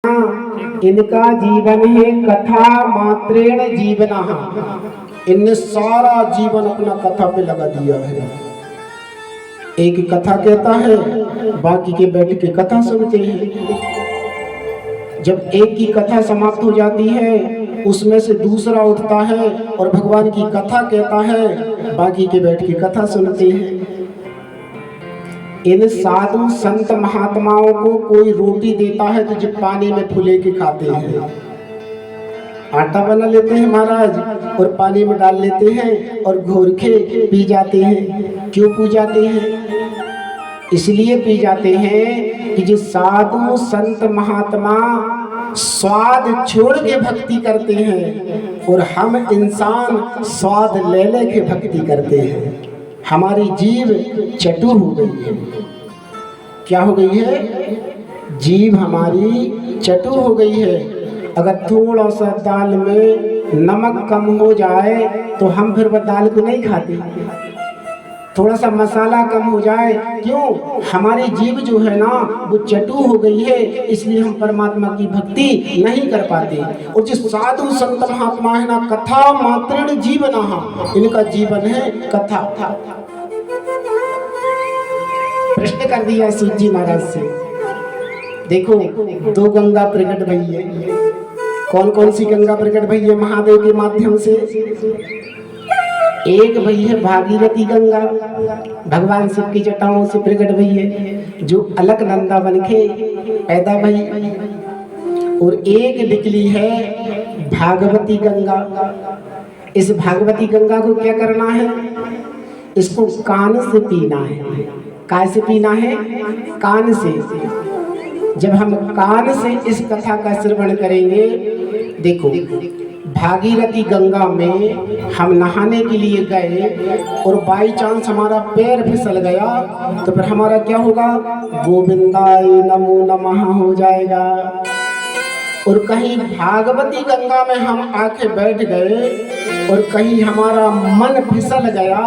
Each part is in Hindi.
इनका जीवन है कथा मात्रेण जीवनः। इनने सारा जीवन अपना कथा पे लगा दिया है। एक कथा कहता है, बाकी के बैठ के कथा सुनते हैं। जब एक की कथा समाप्त हो जाती है, उसमें से दूसरा उठता है और भगवान की कथा कहता है, बाकी के बैठ के कथा सुनते हैं। इन साधु संत महात्माओं को कोई रोटी देता है तो जब पानी में फुले के खाते हैं। आटा बना लेते हैं महाराज और पानी में डाल लेते हैं और घोर के पी जाते हैं। क्यों पी जाते हैं? इसलिए पी जाते हैं कि जो साधु संत महात्मा स्वाद छोड़ के भक्ति करते हैं और हम इंसान स्वाद ले ले के भक्ति करते हैं। हमारी जीभ चटुर हो गई है। क्या हो गई है? जीभ हमारी चटुर हो गई है। अगर थोड़ा सा दाल में नमक कम हो जाए तो हम फिर वह दाल को नहीं खाते। थोड़ा सा मसाला कम हो जाए, क्यों? हमारी जीभ जो है ना वो चटुर हो गई है, इसलिए हम परमात्मा की भक्ति नहीं कर पाते। और जो साधु संत महात्मा है ना, कथा मात्रेण जीवनः, इनका जीवन है कथा। प्रश्न कर दिया सूत जी महाराज से। देखो, दो गंगा प्रकट भई है। कौन कौन सी गंगा प्रकट भई है महादेव के माध्यम से? एक भई है भागीरथी गंगा, भगवान शिव की जटाओं से प्रकट भई है, जो अलकनंदा बन के पैदा भई। और एक निकली है भागवती गंगा। इस भागवती गंगा को क्या करना है? इसको कान से पीना है। काय से पीना है? कान से। जब हम कान से इस कथा का श्रवण करेंगे, देखो भागीरथी गंगा में हम नहाने के लिए गए और बाई चांस हमारा पैर फिसल गया तो फिर हमारा क्या होगा? गोविंदाय नमो नमः हो जाएगा। और कहीं भागवती गंगा में हम आके बैठ गए और कहीं हमारा मन फिसल गया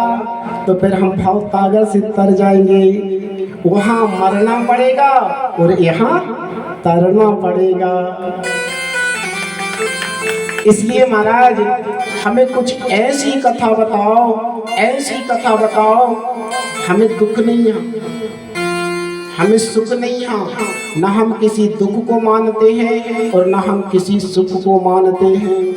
तो फिर हम भवसागर से तर जाएंगे। वहाँ मरना पड़ेगा और यहाँ तरना पड़ेगा। इसलिए महाराज हमें कुछ ऐसी कथा बताओ, ऐसी कथा बताओ, हमें दुख नहीं है, हमें सुख नहीं है। न हम किसी दुख को मानते हैं और न हम किसी सुख को मानते हैं।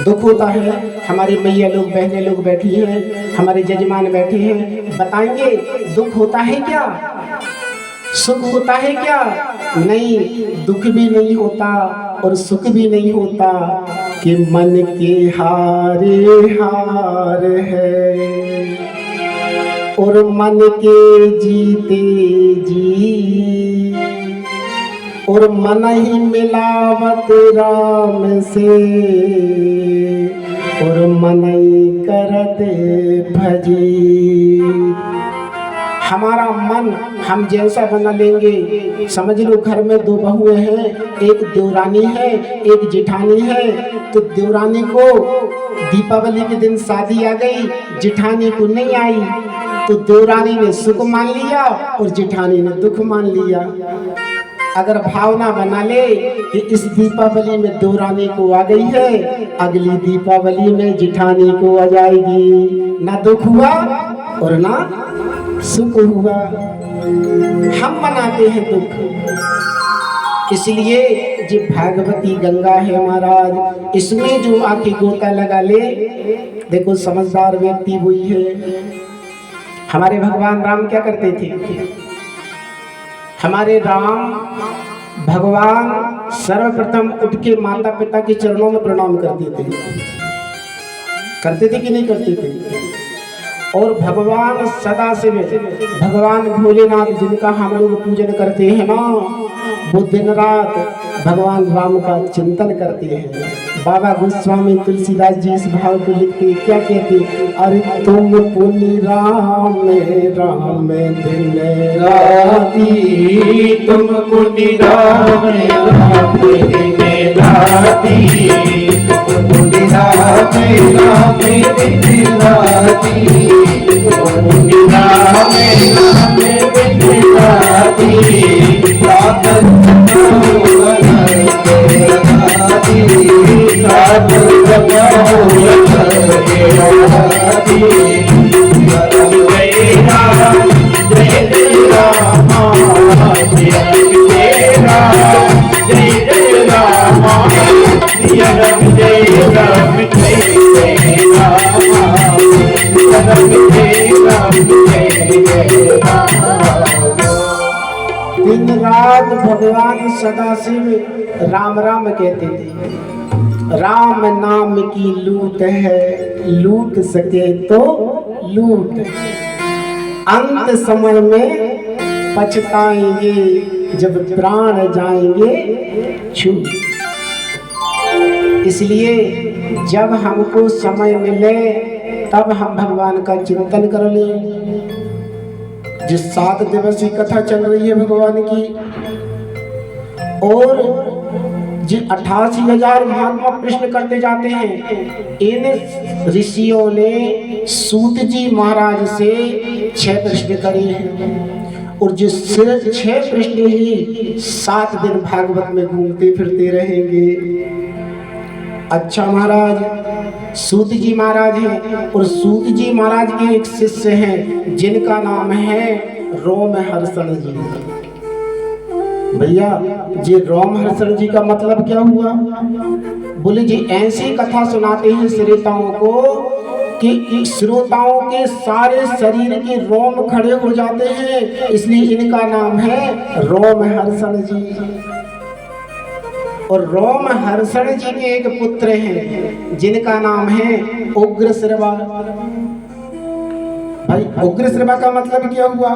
दुख होता है, हमारी मैया लोग बहनें लोग बैठी हैं, हमारे जजमान बैठे हैं, बताएंगे दुख होता है क्या? सुख होता है क्या? नहीं, दुख भी नहीं होता और सुख भी नहीं होता कि मन के हारे हार है और मन के जीते जी और मन ही मिलावत राम से और मन ही करत भजी। हमारा मन हम जैसा बना लेंगे। समझ लो, घर में दो बहुएं हैं, एक देवरानी है एक जेठानी है। तो देवरानी को दीपावली के दिन शादी आ गई, जेठानी को नहीं आई, तो देवरानी ने सुख मान लिया और जेठानी ने दुख मान लिया। अगर भावना बना ले कि इस दीपावली में देवरानी को आ गई है, अगली दीपावली में जेठानी को आ जाएगी। ना दुख हुआ और ना सुख हुआ। हम मनाते हैं दुख। इसलिए जो भागवती गंगा है महाराज, इसमें जो आके गोता लगा ले, देखो समझदार व्यक्ति हुई है। हमारे भगवान राम क्या करते थे? हमारे राम भगवान सर्वप्रथम उठ के माता पिता के चरणों में प्रणाम करते थे। करते थे कि नहीं करते थे? और भगवान सदा से भगवान भोलेनाथ जिनका हम लोग पूजन करते हैं ना, वो दिन रात भगवान राम का चिंतन करते हैं। बाबा गोस्वामी तुलसीदास जी इस भाव को लिखते, क्या कहते? अरे तुम पुनि राम राम दिन राती, तुम पुनि राम राम दिन राती, पुनि राम राम दिन राती, पुनि राम राम दिन राती, राम जपाओ लखन के राती। जय राम जय जय राम जय राम जय जय राम जय राम जय राम जय राम जय राम जय राम। दिन रात भगवान सदाशिव राम राम कहते थे। राम नाम की लूट है, लूट सके तो लूट। अंत समय में पछताएंगे जब प्राण जाएंगे छूट। इसलिए जब हमको समय मिले तब हम भगवान का चिंतन कर लें। जिस 7 दिवसीय कथा चल रही है भगवान की, और जी 88,000 महात्मा प्रश्न करते जाते हैं। इन ऋषियों ने सूत जी महाराज से 6 प्रश्न करे हैं, और जिस 6 प्रश्न ही 7 दिन भागवत में घूमते फिरते रहेंगे। अच्छा महाराज, सूत जी महाराज हैं, और सूत जी महाराज के एक शिष्य हैं जिनका नाम है रोमहर्षण जी। भैया जी रोमहर्षण जी का मतलब क्या हुआ? बोले जी ऐसी कथा सुनाते हैं श्रोताओं को कि श्रोताओं के सारे शरीर के रोम खड़े हो जाते हैं, इसलिए इनका नाम है रोमहर्षण जी। और रोमहर्षण जी के एक पुत्र हैं जिनका नाम है उग्रश्रवा। भाई उग्रश्रवा का मतलब क्या हुआ?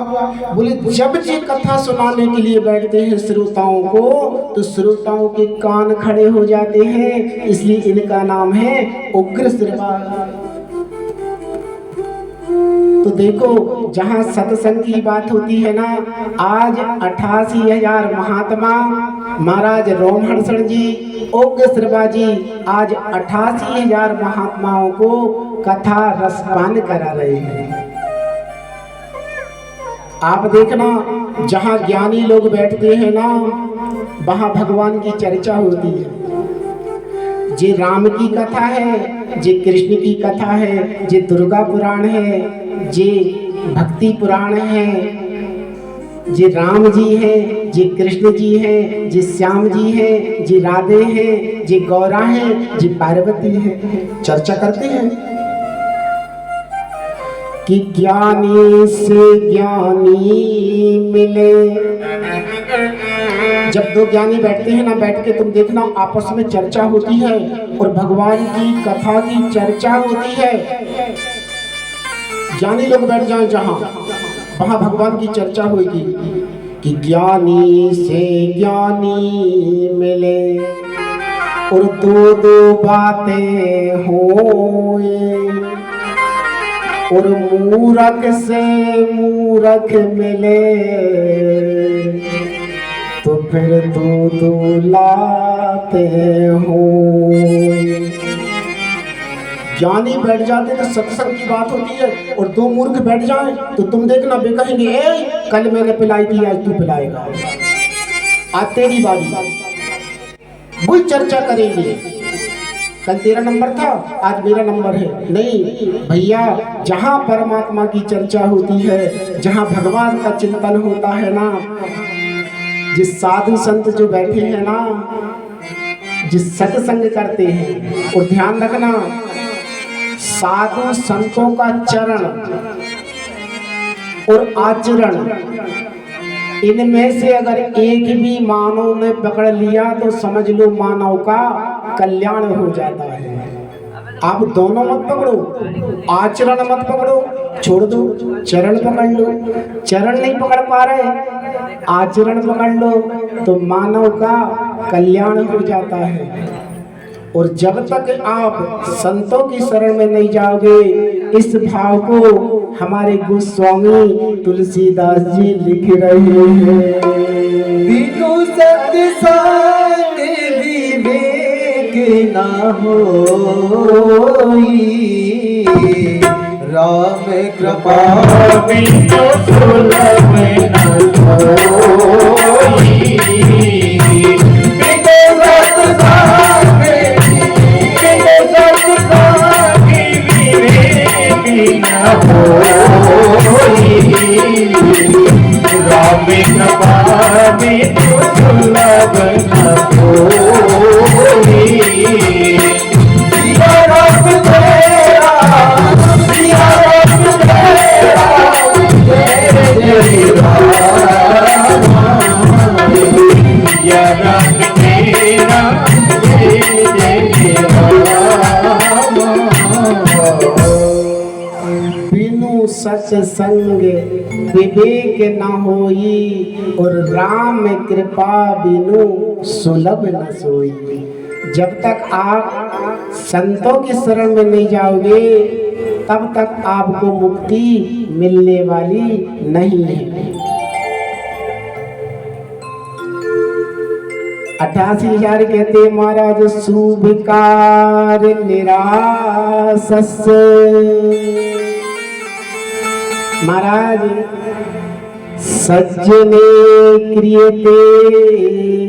बोले जब जी कथा सुनाने के लिए बैठते हैं श्रोताओं को, तो श्रोताओं के कान खड़े हो जाते हैं, इसलिए इनका नाम है उग्रश्रवा। तो देखो जहाँ सत्संग की बात होती है ना, आज 88,000 महात्मा महाराज रोमहर्षण जी, उग्रश्रवा जी आज 88,000 महात्माओं को कथा रसपान करा रहे हैं। आप देखना जहाँ ज्ञानी लोग बैठते हैं ना, वहाँ भगवान की चर्चा होती है। जे राम की कथा है, जे कृष्ण की कथा है, जे दुर्गा पुराण है, जे भक्ति पुराण है, जे राम जी है, जे कृष्ण जी है, जे श्याम जी है, जे राधे हैं, जे गौरा है, जे पार्वती है, चर्चा करते हैं कि ज्ञानी से ज्ञानी मिले। जब 2 ज्ञानी बैठते हैं ना, बैठ के तुम देखना आपस में चर्चा होती है और भगवान की कथा की चर्चा होती है। ज्ञानी लोग बैठ जाएं जहां, वहां भगवान की चर्चा होगी कि ज्ञानी से ज्ञानी मिले और 2 बातें होए, और मूरख से मूरख मिले तो फिर 2 लाते हो। ज्ञानी बैठ जाते तो सत्संग की बात होती है, और 2 मूर्ख बैठ जाएं तो तुम देखना वे कहेंगे ए कल मैंने पिलाई थी आज तू पिलाएगा, आज तेरी बारी। वही चर्चा करेंगे, कल तेरा नंबर था आज मेरा नंबर है। नहीं भैया, जहाँ परमात्मा की चर्चा होती है, जहाँ भगवान का चिंतन होता है ना, जिस साधु संत जो बैठे हैं ना, जिस सत्संग करते हैं, और ध्यान रखना साधु संतों का चरण और आचरण, इनमें से अगर एक भी मानव ने पकड़ लिया तो समझ लो मानव का कल्याण हो जाता है। आप दोनों मत पकड़ो, आचरण मत पकड़ो, छोड़ दो, चरण पकड़ लो। चरण नहीं पकड़ पा रहे, आचरण पकड़ लो तो मानव का कल्याण हो जाता है। और जब तक आप संतों की शरण में नहीं जाओगे, इस भाव को हमारे गोस्वामी तुलसीदास जी लिख रहे हैं। बिनु सत्संग विवेक ना होई, राम कृपा बिनु सुलभ न होई। बिनु सत्संग सुलभ न कोई। सिया रब तेरा, सिया रब तेरा, जय जय रामा। सिया रब तेरा, जय जय रामा। बिनु सत्संग विवेक न होई, और राम कृपा बिनु सुलभ न सोई। जब तक आप संतों की शरण में नहीं जाओगे तब तक आपको मुक्ति मिलने वाली नहीं है। 88,000 कहते महाराज शुभकार निरासस। महाराज सज्जने क्रियते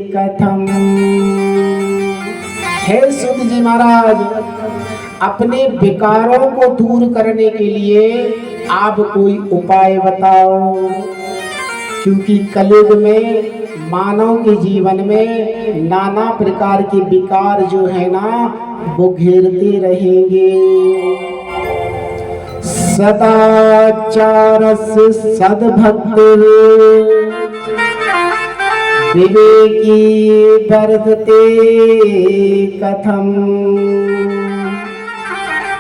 कथम। हे सुध जी महाराज, अपने विकारों को दूर करने के लिए आप कोई उपाय बताओ, क्योंकि कलयुग में मानव के जीवन में नाना प्रकार के विकार जो है ना वो घेरते रहेंगे। सदाचारस्य सद्भक्ति विवेकी वर्धते कथम।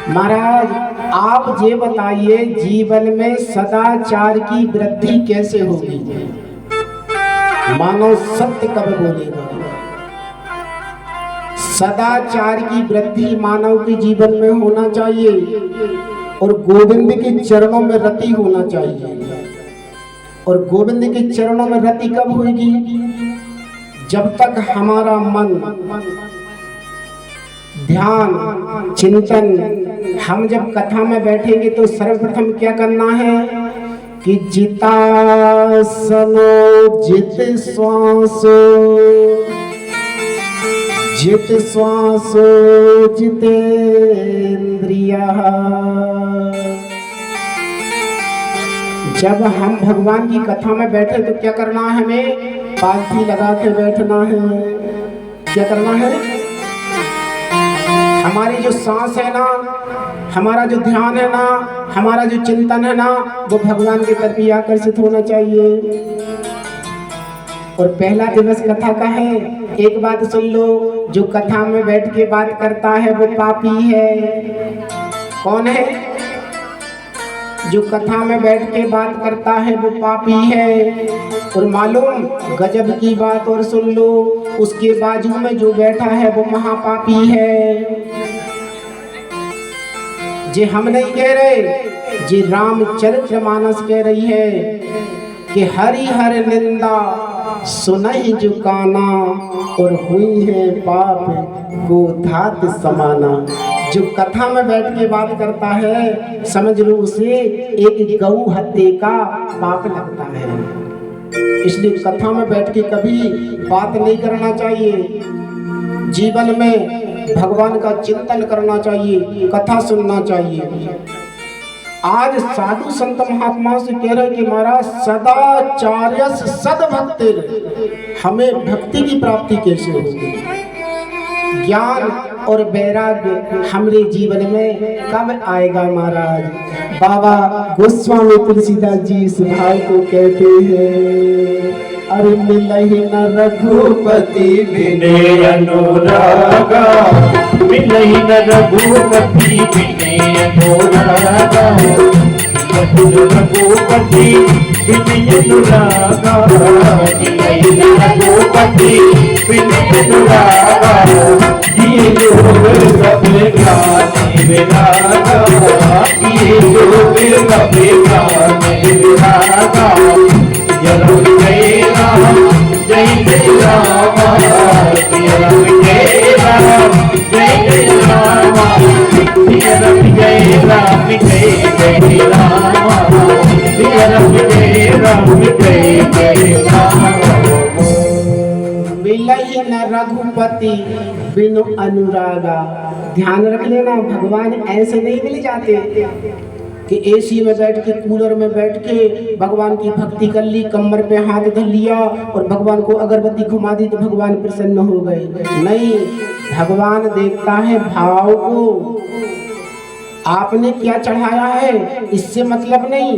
महाराज आप ये बताइए, जीवन में सदाचार की वृद्धि कैसे होगी? मानव सत्य कब बोलेगा? सदाचार की वृद्धि मानव के जीवन में होना चाहिए और गोविंद के चरणों में रति होना चाहिए। और गोविंद के चरणों में रति कब होगी? जब तक हमारा मन ध्यान चिंतन, हम जब कथा में बैठेंगे तो सर्वप्रथम क्या करना है कि जितासनो जित श्वासो, जित श्वासो जितेन्द्रियः। जब हम भगवान की कथा में बैठे तो क्या करना है? हमें पालथी लगा के बैठना है। क्या करना है? हमारी जो सांस है ना, हमारा जो ध्यान है ना, हमारा जो चिंतन है ना, वो भगवान की तरफ ही आकर्षित होना चाहिए। और पहला दिवस कथा का है। एक बात सुन लो, जो कथा में बैठ के बात करता है वो पापी है। कौन है? जो कथा में बैठ के बात करता है वो पापी है। और मालूम गजब की बात और सुन लो, उसके बाजू में जो बैठा है वो महापापी है। जे हम नहीं कह रहे, जे रामचरितमानस कह रही है कि हरि हर निंदा सुनहि जुकाना, और हुई है पाप को धात समाना। जो कथा में बैठ के बात करता है समझ लो उसे एक गौ हत्या का पाप लगता है। इसलिए कथा में बैठ के कभी बात नहीं करना चाहिए। जीवन में भगवान का चिंतन करना चाहिए, कथा सुनना चाहिए। आज साधु संत महात्मा से कह रहे कि महाराज सदाचार्यस सद्भक्ति, हमें भक्ति की प्राप्ति कैसे होगी? ज्ञान और वैराग्य हमारे जीवन में कब आएगा महाराज? बाबा गोस्वामी तुलसीदास जी इस भाव को कहते हैं, अरे मिलहि न रघुपति बिने अनुरागा, मिलहि न रघुपति बिने अनुरागा, रघुपति बिने अनुरागा, मिलहि न रघुपति बिने अनुरागा, ये लोग सब गाने विरागा, ये लोग सब गाने विरागा। जय राम जय जय राम, जय राम जय राम जय जय राम, जय राम जय राम जय जय राम, जय राम जय राम जय जय राम। मिलहि न रघुपति बिनु अनुरागा। ध्यान रख लेना, भगवान ऐसे नहीं मिल जाते कि एसी में बैठ के, कूलर में बैठ के भगवान की भक्ति कर ली, कमर पे हाथ धर लिया और भगवान को अगरबत्ती घुमा दी तो भगवान प्रसन्न हो गए। नहीं, भगवान देखता है भाव को। आपने क्या चढ़ाया है इससे मतलब नहीं,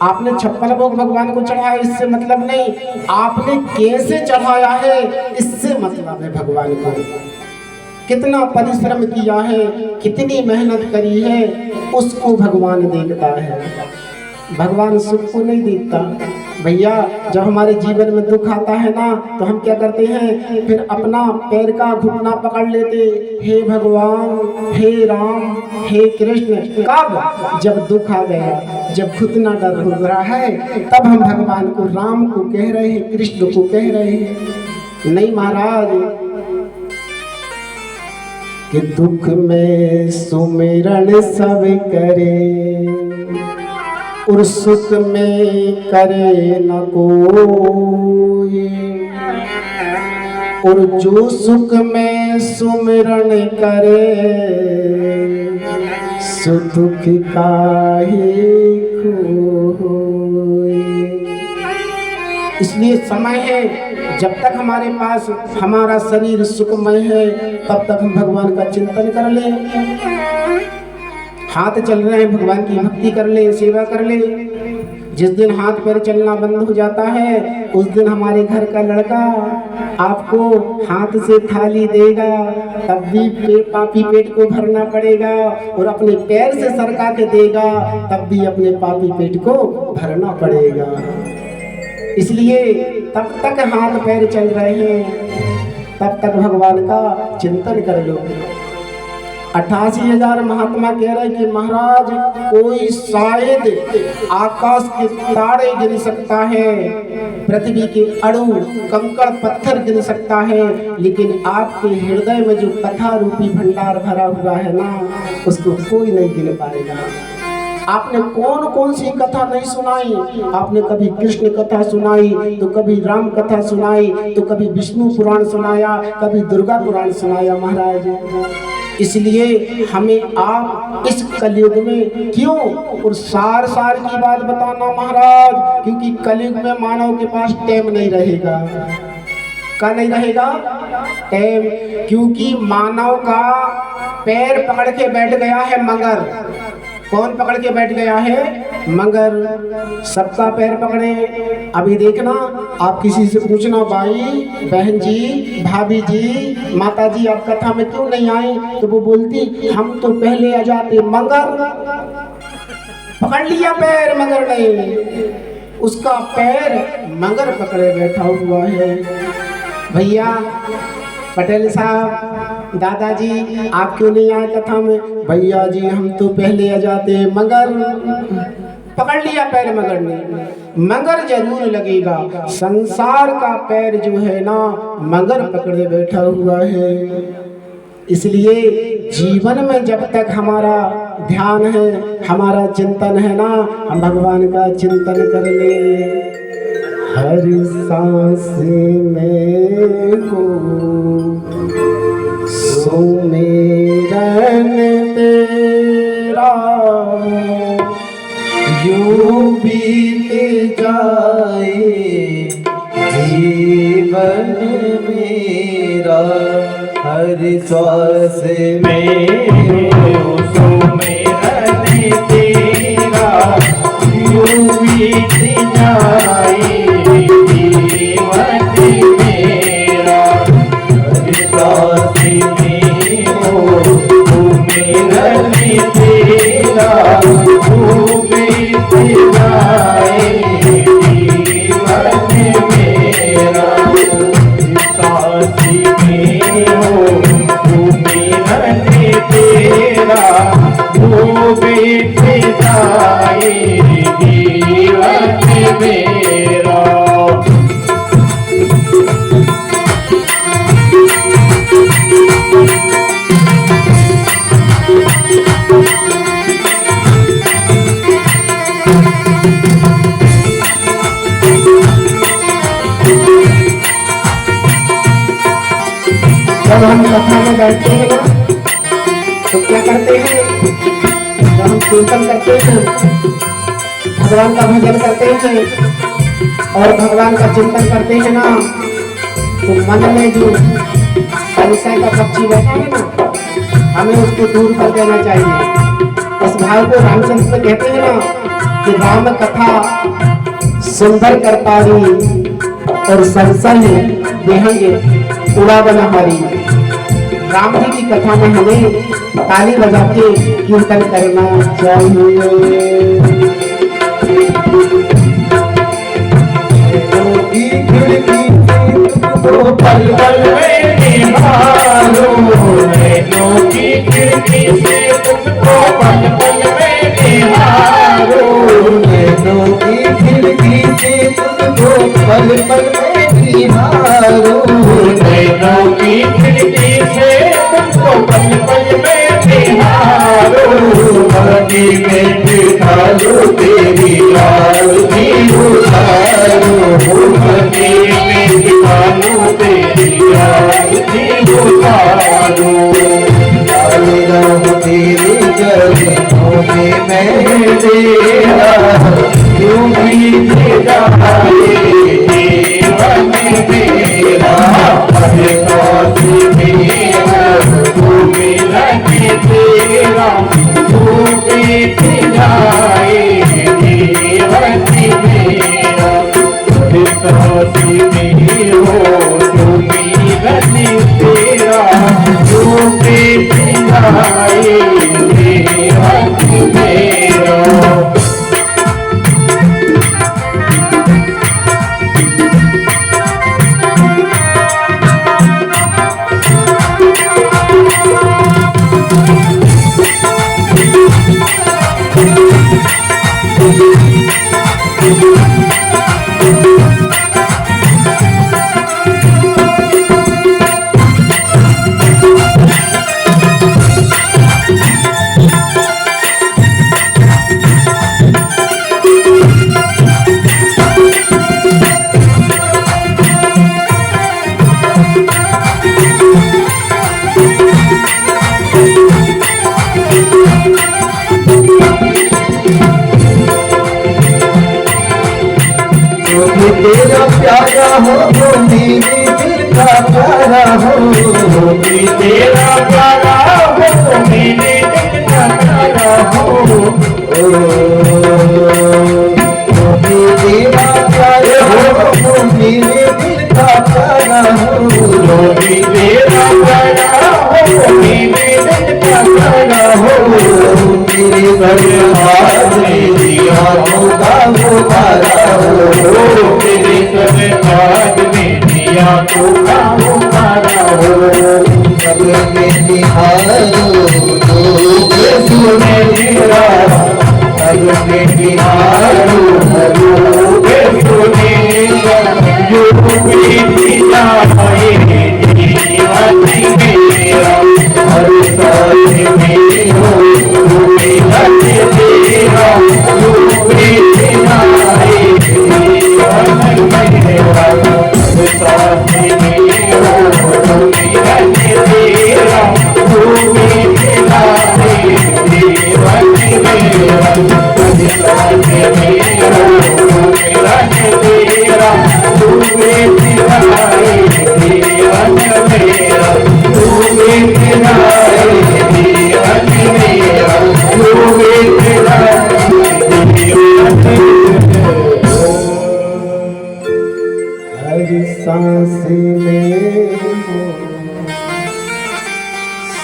आपने 56 भोग भगवान को चढ़ाया इससे मतलब नहीं, आपने कैसे चढ़ाया है इससे मतलब है भगवान को। कितना परिश्रम किया है, कितनी मेहनत करी है, उसको भगवान देखता है। भगवान सुख को नहीं देखता। भैया जब हमारे जीवन में दुख आता है ना तो हम क्या करते हैं, फिर अपना पैर का घुटना पकड़ लेते, हे भगवान, हे राम, हे कृष्ण। कब? जब दुख आ गया, जब घुटना दर्द हो रहा है, तब हम भगवान को, राम को कह रहे हैं, कृष्ण को कह रहे हैं। नहीं महाराज, कि दुख में सुमिरन सब करे और सुख में करे न कोई, और जो सुख में सुमिरन करे सो दुख काहे खोए। इसलिए समय है, जब तक हमारे पास हमारा शरीर सुखमय है तब तक हम भगवान का चिंतन कर ले, हाथ चल रहे हैं भगवान की भक्ति कर ले, सेवा कर ले। जिस दिन हाथ पैर चलना बंद हो जाता है उस दिन हमारे घर का लड़का आपको हाथ से थाली देगा, तब भी पापी पेट को भरना पड़ेगा, और अपने पैर से सरका के देगा तब भी अपने पापी पेट को भरना पड़ेगा। इसलिए तब तक हाथ पैर चल रहे हैं तब तक भगवान का चिंतन कर लो। 88,000 महात्मा कह रहे कि महाराज कोई शायद आकाश के तारे गिन सकता है, पृथ्वी के अणु कंकड़ पत्थर गिन सकता है, लेकिन आपके हृदय में जो कथा रूपी भंडार भरा हुआ है ना, उसको कोई नहीं गिन पाएगा। आपने कौन कौन सी कथा नहीं सुनाई, आपने कभी कृष्ण कथा सुनाई तो कभी राम कथा सुनाई तो कभी विष्णु पुराण सुनाया, कभी दुर्गा पुराण सुनाया महाराज। इसलिए हमें आप इस कलयुग में क्यों, और सार सार की बात बताना महाराज, क्योंकि कलयुग में मानव के पास टाइम नहीं रहेगा। का नहीं रहेगा टाइम, क्योंकि मानव का पैर पकड़ के बैठ गया है मगर। कौन पकड़ के बैठ गया है? मगर। सबका पैर पकड़े। अभी देखना, आप किसी से पूछना, भाई, बहन जी, भाभी जी, माता जी, आप कथा में क्यों नहीं आई, तो वो बोलती हम तो पहले आ जाते, मगर पकड़ लिया पैर, मगर नहीं, उसका पैर मगर पकड़े बैठा हुआ है। भैया पटेल साहब, दादाजी, आप क्यों नहीं आए कथा में? भैया जी हम तो पहले आ जाते, मगर पकड़ लिया पैर मगर ने। मगर जरूर लगेगा, संसार का पैर जो है ना मगर पकड़े बैठा हुआ है। इसलिए जीवन में जब तक हमारा ध्यान है, हमारा चिंतन है ना, हम भगवान का चिंतन कर ले। हर सांस में हो सुमिरन तेरा, यूं बीत जाए जीवन मेरा। हर श्वास में हो सुमिरन तेरा, यूं बीत जाए जब हम कथा में बैठते हैं ना तो क्या करते हैं, जब हम कीर्तन करते हैं, भगवान का भजन करते हैं और भगवान का चिंतन करते हैं ना, तो मन में जो संशय का पक्षी बैठा है ना, हमें उसको दूर कर देना चाहिए। इस भाव को रामचंद्र कहते हैं ना कि राम कथा सुंदर करतारी और संशय देहेंगे उड़ा बना हमारी। राम जी की कथा में हमें ताली बजा के कीर्तन करना चाहिए। पल पल में निहारो, नैनों की खिड़की से तुमको पल पल में निहारो, नैनों की खिड़की से तुमको पल पल में निहारो, नैनों की खिड़की से तुमको पल पल में निहारो, पानी में दिखा लो तेरी आरती उतारो, पानी में दिखा लो तेरी आरती उतारो, तेरे चरणों में मैं तेरा यूं भी जाए जीवन मेरा, हरे काशी मेरा तू मेरा तेरा, तू बीत जाए जीवन मेरा, हरे काशी मेरा तू मेरा तेरा, तू बीत जाए जीवन मेरा। तेरा प्यारा हो मेरे दिल का प्यारा हो, तेरा प्यारा हो मेरे दिल का प्यारा हो, तेरा प्यारा हो मेरे दिल का प्यारा हो, तेरा प्यारा हो मेरे दिल का प्यारा हो, तेरे दरबार में दिया होगा वो तारा हो, तेरे दरबार में दिया होगा वो तारा हो, कब्र में निहारो तो मेरा कब्र में निहारो सुनेगा जो बीत जाए जीवन मेरा, हर साथ में हो मेरा तेरा, जो बीत जाए जीवन मेरा, हर साथ में हो मेरा तेरा, जो बीत जाए जीवन मेरा, हर साथ में हो मेरा तेरा, तू बीत जाए जीवन मेरा, तू बीत जाए जीवन मेरा, तू बीत जाए जीवन मेरा। हर सांस में हो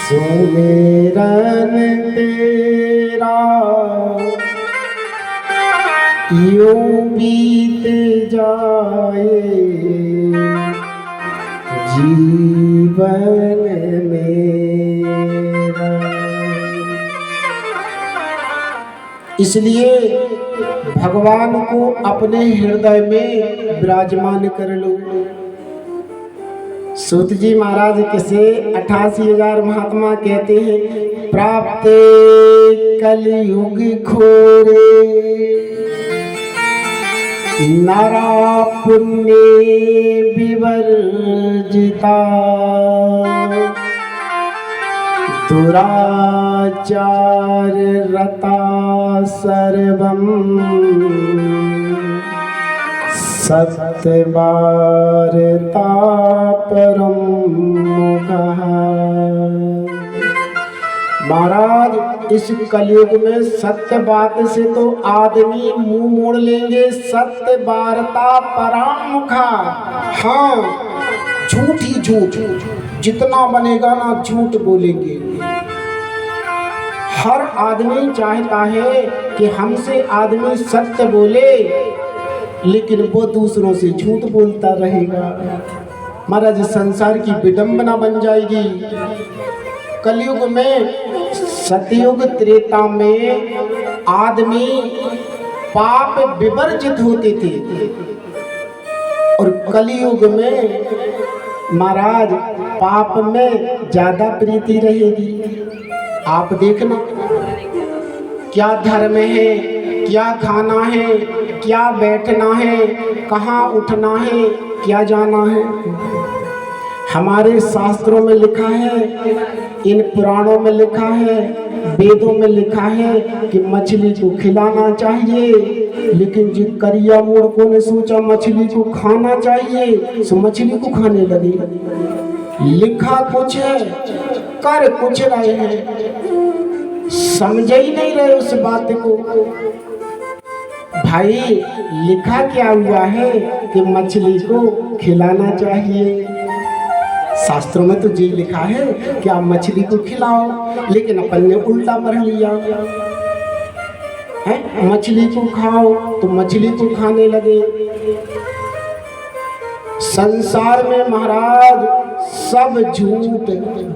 सुमिरन तेरा, यूं बीत जाए जीवन मेरा। इसलिए भगवान को अपने हृदय में विराजमान कर लो। सूत जी महाराज किसे 88,000 महात्मा कहते हैं, प्राप्त कलयुग खोरे नारा पुण्य विवर्जिता, दुराचार रता सर्वं सत्यवार्ता परम मुखः। महाराज, इस कलयुग में सत्य बात से तो आदमी मुंह मोड़ लेंगे, सत्य वार्ता परामुखा। हाँ, झूठ ही झूठ, जितना बनेगा ना झूठ बोलेंगे। हर आदमी चाहता है कि हमसे आदमी सत्य बोले, लेकिन वो दूसरों से झूठ बोलता रहेगा। महाराज, संसार की विडंबना बन जाएगी। कलयुग में, सतयुग त्रेता में आदमी पाप विवर्जित होते थे, और कलयुग में महाराज पाप में ज्यादा प्रीति रहेगी। आप देखना, क्या धर्म है, क्या खाना है, क्या बैठना है, कहाँ उठना है, क्या जाना है। हमारे शास्त्रों में लिखा है, इन पुराणों में लिखा है, वेदों में लिखा है कि मछली को खिलाना चाहिए, लेकिन जिन करिया मूर्खों ने सोचा मछली को खाना चाहिए, सो मछली को खाने लगे। लिखा कुछ है, कर कुछ रहे हैं, समझ ही नहीं रहे उस बात को। भाई, लिखा क्या हुआ है कि मछली को खिलाना चाहिए। शास्त्रों में तो जी लिखा है कि आप मछली को खिलाओ, लेकिन अपन ने उल्टा पढ़ लिया है, मछली को खाओ तो मछली को खाने लगे। संसार में महाराज सब झूठ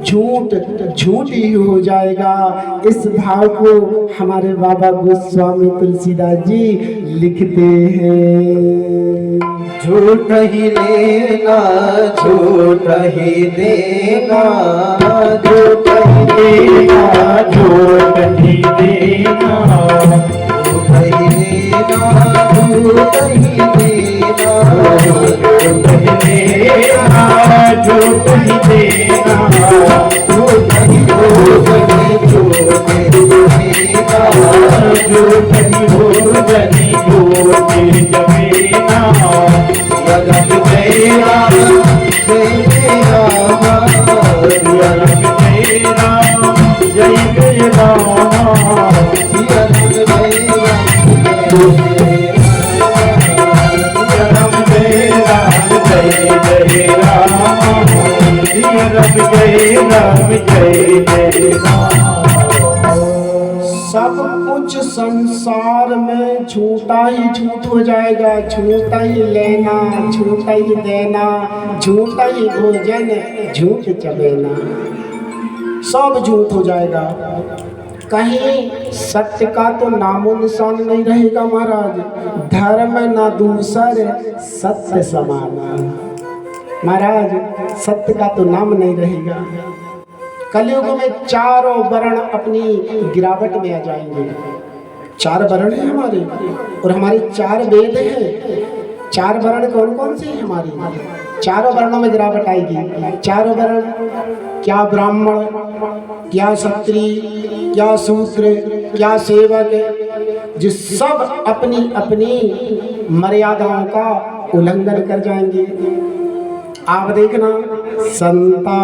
झूठ झूठ ही हो जाएगा। इस भाव को हमारे बाबा गोस्वामी तुलसीदास जी लिखते हैं। झूठ ही लेना, झूठ ही देना, झूठ ही देना, झूठ ही देना, झूठ ही देना, झूठ ही देना, झूठ ही देना, झूठ ही देना, झूठ ही भोजन, झूठ ही देना, झूठ ही भोजन, झूठ ही जमेना। रंग तेरा जय मेरा, रंग तेरा जय मेरा, रंग तेरा रंग तेरा जय जय राम, रंग तेरा जय जय राम। सब कुछ संसार में झूठा ही झूठ हो जाएगा। झूठा ही लेना, झूठा ही देना, झूठा ही भोजन, झूठ चबेना, सब झूठ हो जाएगा। कहीं सत्य का तो नामो निशान नहीं रहेगा महाराज। धर्म न दूसर सत्य समाना। महाराज, सत्य का तो नाम नहीं रहेगा। कलयुग में चारों वर्ण अपनी गिरावट में आ जाएंगे। चार वर्ण हैं हमारे, और हमारे चार वेद हैं। चार वर्ण कौन कौन से हैं हमारी? चारों वर्णों में गिरावट आएगी। चारों वर्ण क्या? ब्राह्मण, क्या क्षत्रिय, क्या शूद्र, क्या सेवक, जिस सब अपनी अपनी मर्यादाओं का उल्लंघन कर जाएंगे। आप देखना, संता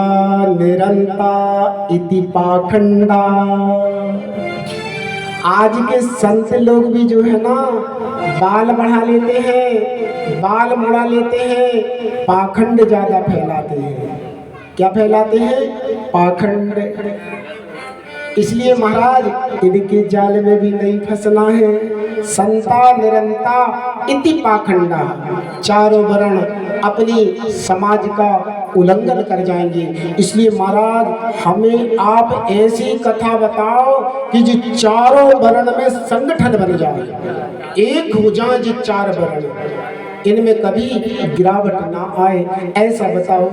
निरंता इति पाखंडा। आज के संत लोग भी जो है ना, बाल बढ़ा लेते हैं, बाल मुड़ा लेते हैं, पाखंड ज्यादा फैलाते हैं। क्या फैलाते हैं? पाखंड। इसलिए महाराज, इनके जाल में भी नहीं फंसना है। संता निरंता इति पाखंडा। चारों वर्ण अपनी समाज का उल्लंघन कर जाएंगे। इसलिए महाराज, हमें आप ऐसी कथा बताओ कि जो चारों वर्ण में संगठन बन जाए, एक हो जाए जो चार वर्ण, इनमें कभी गिरावट ना आए, ऐसा बताओ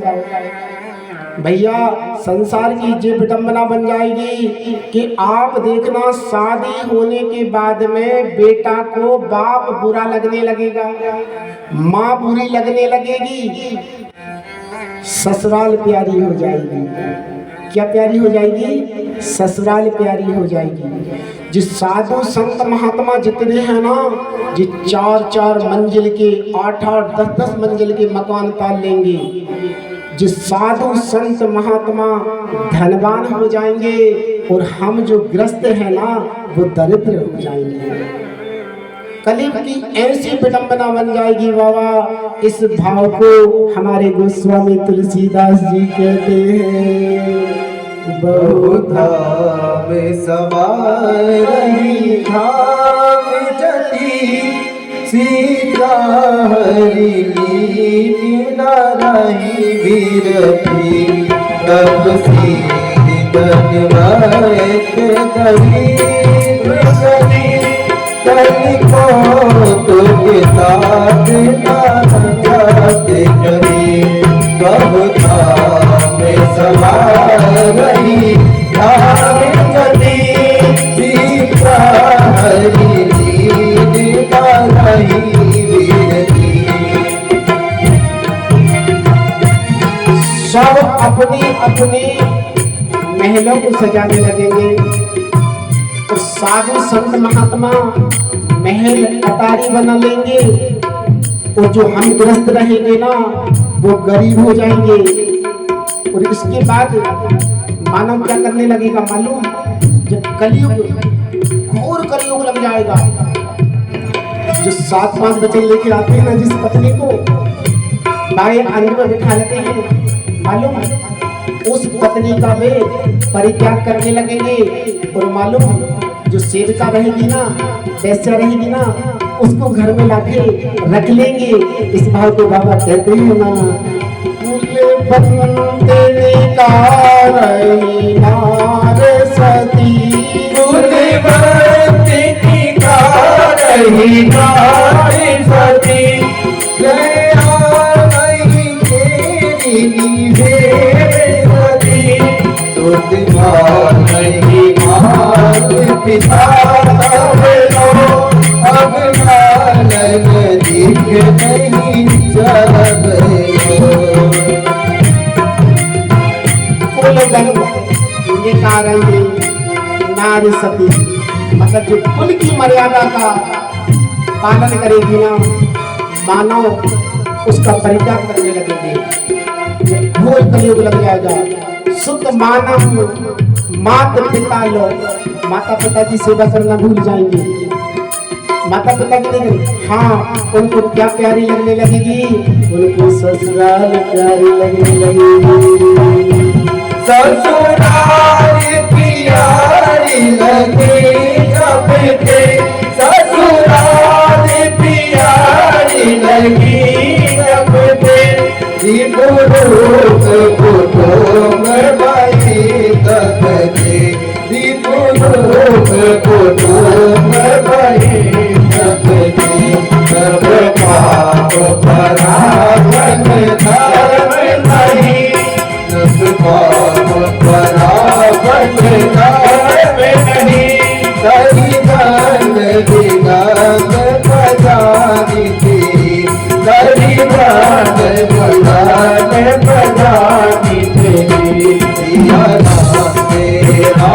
भैया। संसार की ये विडंबना बन जाएगी कि आप देखना, शादी होने के बाद में बेटा को बाप बुरा लगने लगेगा, माँ बुरी लगने लगेगी, ससुराल प्यारी हो जाएगी। क्या प्यारी हो जाएगी? ससुराल प्यारी हो जाएगी। जिस साधु संत महात्मा जितने हैं ना, जिस 4-4 मंजिल के, 8-8, 10-10 मंजिल के मकान पाल लेंगे, जिस साधु संत महात्मा धनवान हो जाएंगे, और हम जो ग्रस्त हैं ना वो दरिद्र हो जाएंगे। कलयुग की ऐसी विडंबना बन जाएगी बाबा। इस भाव को हमारे गोस्वामी तुलसीदास जी कहते हैं, बहुधा में सवारी धाम चली, सीता हरि लीला रही बिरथी, तब सीतन को तुझे साथ जाते करी, बहुधा में सवारी धाम चली, सीता हरि लीला रही बिरथी। सब अपनी अपनी महलों को सजाने लगेंगे, और साधु संत महात्मा महल अटारी बना लेंगे, और जो हम ग्रस्त रहेंगे ना वो गरीब हो जाएंगे। और इसके बाद मानव क्या करने लगेगा मालूम? जब कलयुग, घोर कलयुग लग जाएगा, जो 7-5 बच्चे लेके आते हैं ना जिस पत्नी को, बाएं अंग में बिठा लेते हैं, मालूम उस पत्नी का वे परित्याग करने लगेंगे। और मालूम जो सेविका रहेगी ना, वैश्या रहेगी ना, उसको घर में लाके रख लेंगे। इस भाव को बाबा कहते हैं ना, बंदे का रही नार सती, बंदे का रही नार सती, नहीं मात पिता अब लालन दिख नहीं जब कुल नारी सती, मतलब जो कुल की मर्यादा का पालन करेगी ना, मानव उसका परित्याग करने लगेंगे। घोर कलयुग लग जाएगा। शुद्ध मानव माता पिता लोग माता पिता की सेवा करना भूल जाएंगे। माता पिता की नहीं, हाँ उनको क्या प्यारी लगने लगेगी? उनको ससुराल प्यारी लगने लगेगी। ससुराल प्यारी लगे जब के, ससुराल प्यारी लगी जब के, दीपुरुष कुटुंब भाई तक के, दीपुरुष कुटुंब भाई तक के, सब पाप पराधन धर्म नहीं, सब पाप पराधन धर्म नहीं, सही धन विगत बजानी थी, सही धन बजाने बजानी थी। सिया राम तेरा,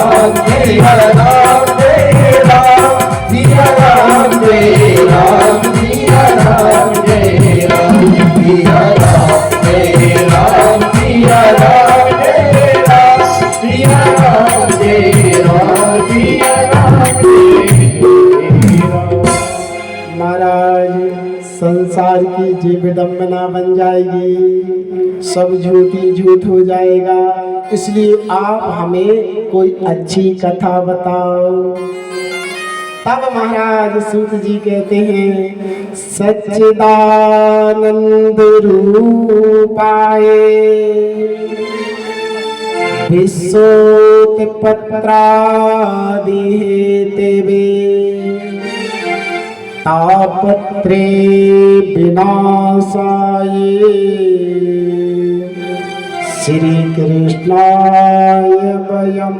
सिया राम तेरा, सिया राम तेरा, सिया राम तेरा, सिया राम तेरा, सिया राम तेरा, सिया राम तेरा, सिया राम तेरा। महाराज संसार की जी विडंबना बन जाएगी, सब झूठी झूठ हो जाएगा। इसलिए आप हमें कोई अच्छी कथा बताओ। तब महाराज सूत जी कहते हैं, सच्चिदानंद रूपाय विश्वोत्पत्रादिहेतवे तापत्रे विनाशाय श्री कृष्णाय वयं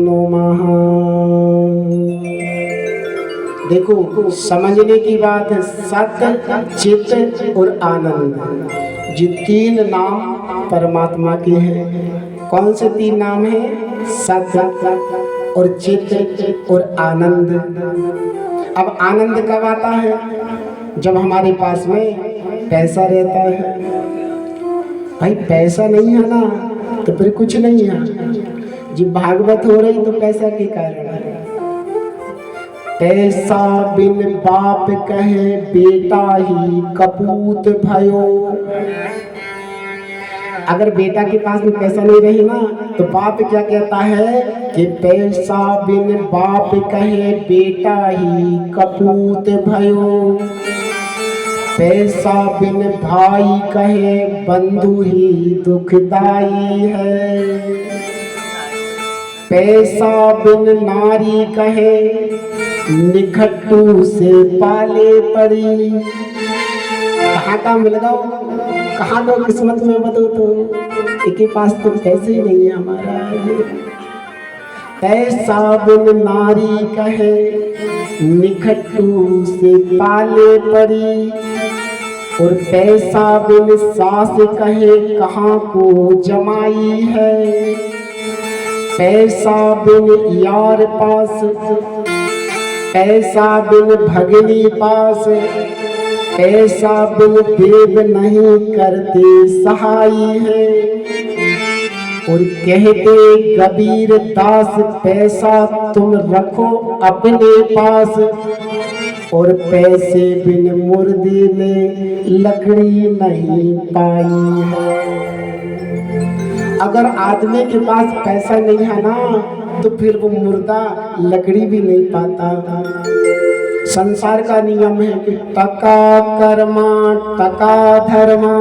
नमः। देखो समझने की बात है, सत्य, चित्त और आनंद, ये तीन नाम परमात्मा के हैं। कौन से 3 नाम हैं? सत्य और चित और आनंद। अब आनंद कब आता है? जब हमारे पास में पैसा रहता है। भाई पैसा नहीं है ना तो फिर कुछ नहीं है। जब भागवत हो रही तो पैसा के कारण है। पैसा बिन बाप कहे बेटा ही कपूत भयो। अगर बेटा के पास में पैसा नहीं रही ना तो बाप क्या कहता है कि पैसा बिन बाप कहे बेटा ही कपूत भयो। पैसा बिन भाई कहे बंधु ही दुखदाई है। पैसा बिन नारी कहे निखट्टू से पाले पड़ी। कहाँ का मिल गया, कहाँ का किस्मत में बतो तो एक के पास तो पैसे ही नहीं है हमारा। पैसा बिन नारी कहे निखट्टू से पाले पड़ी। और पैसा बिन सास कहे कहाँ को जमाई है। पैसा बिन यार पास, पैसा बिन भगनी पास, पैसा बिन देव नहीं करते सहाई है। और कहते कबीर दास पैसा तुम रखो अपने पास। और पैसे बिन मुर्दे ने लकड़ी नहीं पाई है। अगर आदमी के पास पैसा नहीं है ना तो फिर वो मुर्दा लकड़ी भी नहीं पाता। संसार का नियम है कि टका कर्मा टका धर्मा।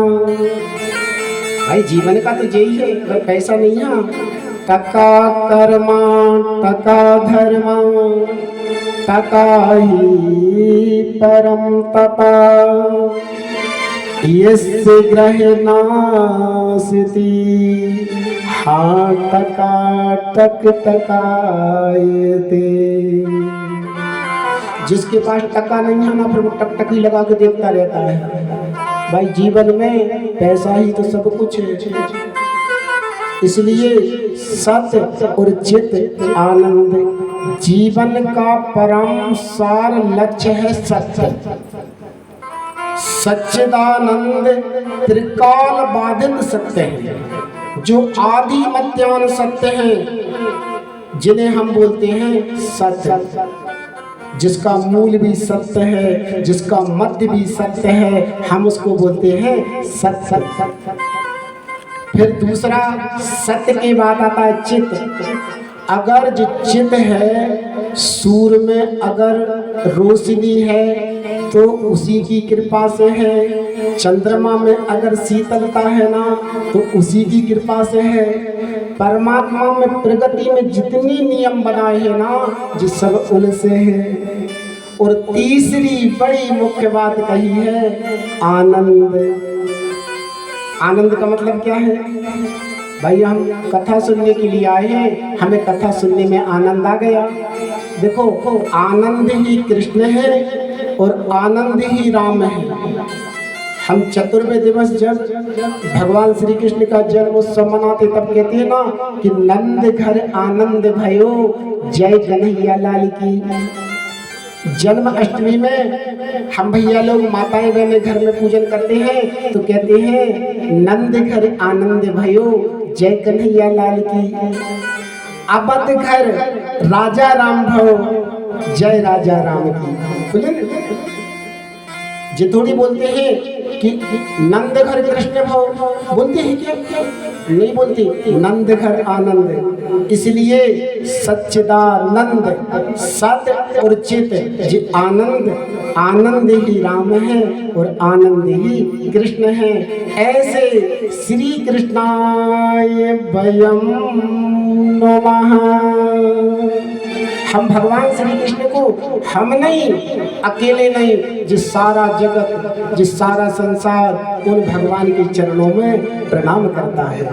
भाई जीवन का तो यही है। अगर पैसा नहीं है टका कर्मा टका धर्मा टका ही परम तपा। यस्य ग्रहणास्ति हाँ टका टक टकायते। जिसके पास टका नहीं है ना फिर वो टकटकी लगा के देखता रहता है। भाई जीवन में पैसा ही तो सब कुछ है। इसलिए सत्य और चित आनंद जीवन का परम सार लक्ष्य है। सत्य सच्चिदानंद त्रिकाल बाधित सत्य है, जो आदि मध्यान सत्य हैं, जिन्हें हम बोलते हैं सत्य। जिसका मूल भी सत्य है, जिसका मध्य भी सत्य है, हम उसको बोलते हैं सत्य। फिर दूसरा सत्य के बाद आता है चित। अगर जो चित है, सूर्य में अगर रोशनी है तो उसी की कृपा से है। चंद्रमा में अगर शीतलता है ना तो उसी की कृपा से है। परमात्मा में प्रगति में जितनी नियम बनाए हैं ना जो सब उनसे है। और तीसरी बड़ी मुख्य बात कही है आनंद। आनंद का मतलब क्या है? भाई हम कथा सुनने के लिए आए हैं, हमें कथा सुनने में आनंद आ गया। देखो आनंद ही कृष्ण है और आनंद ही राम है। हम चतुर्वेद दिवस जब भगवान श्री कृष्ण का जन्मोत्सव मनाते तब कहते हैं ना कि नंद घर आनंद भयो जय कन्हैया लाल की। जन्माष्टमी में हम भैया लोग माताएं बहनें घर में पूजन करते हैं तो कहते हैं नंद घर आनंद भयो जय कन्हैया लाल की। अबध घर राजा राम भव जय राजा राम की। जे थोड़ी बोलते हैं कि नंद घर कृष्ण भव, बोलते हैं क्या? नहीं बोलते, नंद घर आनंद। इसलिए सच्चिदानंद सत्य और चित जी आनंद, आनंद ही राम है और आनंद ही कृष्ण है। ऐसे श्री कृष्णाय वयं नमः। हम भगवान श्री कृष्ण को हम नहीं, अकेले नहीं, जिस सारा जगत जिस सारा संसार उन भगवान के चरणों में प्रणाम करता है,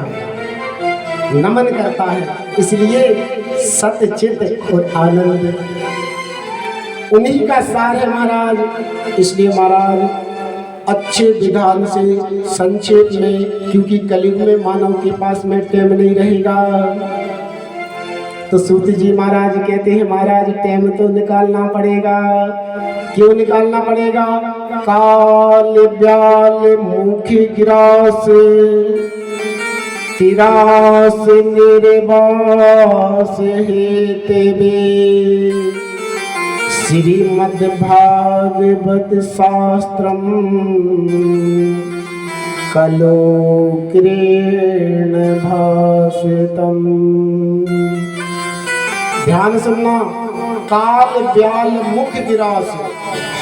नमन करता है। इसलिए सत्य चित और आनंद उन्हीं का सार है महाराज। इसलिए महाराज अच्छे विधान से संक्षेप में, क्योंकि कलयुग में मानव के पास में टाइम नहीं रहेगा। तो सूत जी महाराज कहते हैं महाराज टाइम तो निकालना पड़ेगा। क्यों निकालना पड़ेगा? काल ब्याल मुखी गिरास तिरास निर्वास हेते बे श्रीमद् भागवत शास्त्रम कलोक्रेण भाषितम। ध्यान सुनना। काल ब्याल मुख गिरास।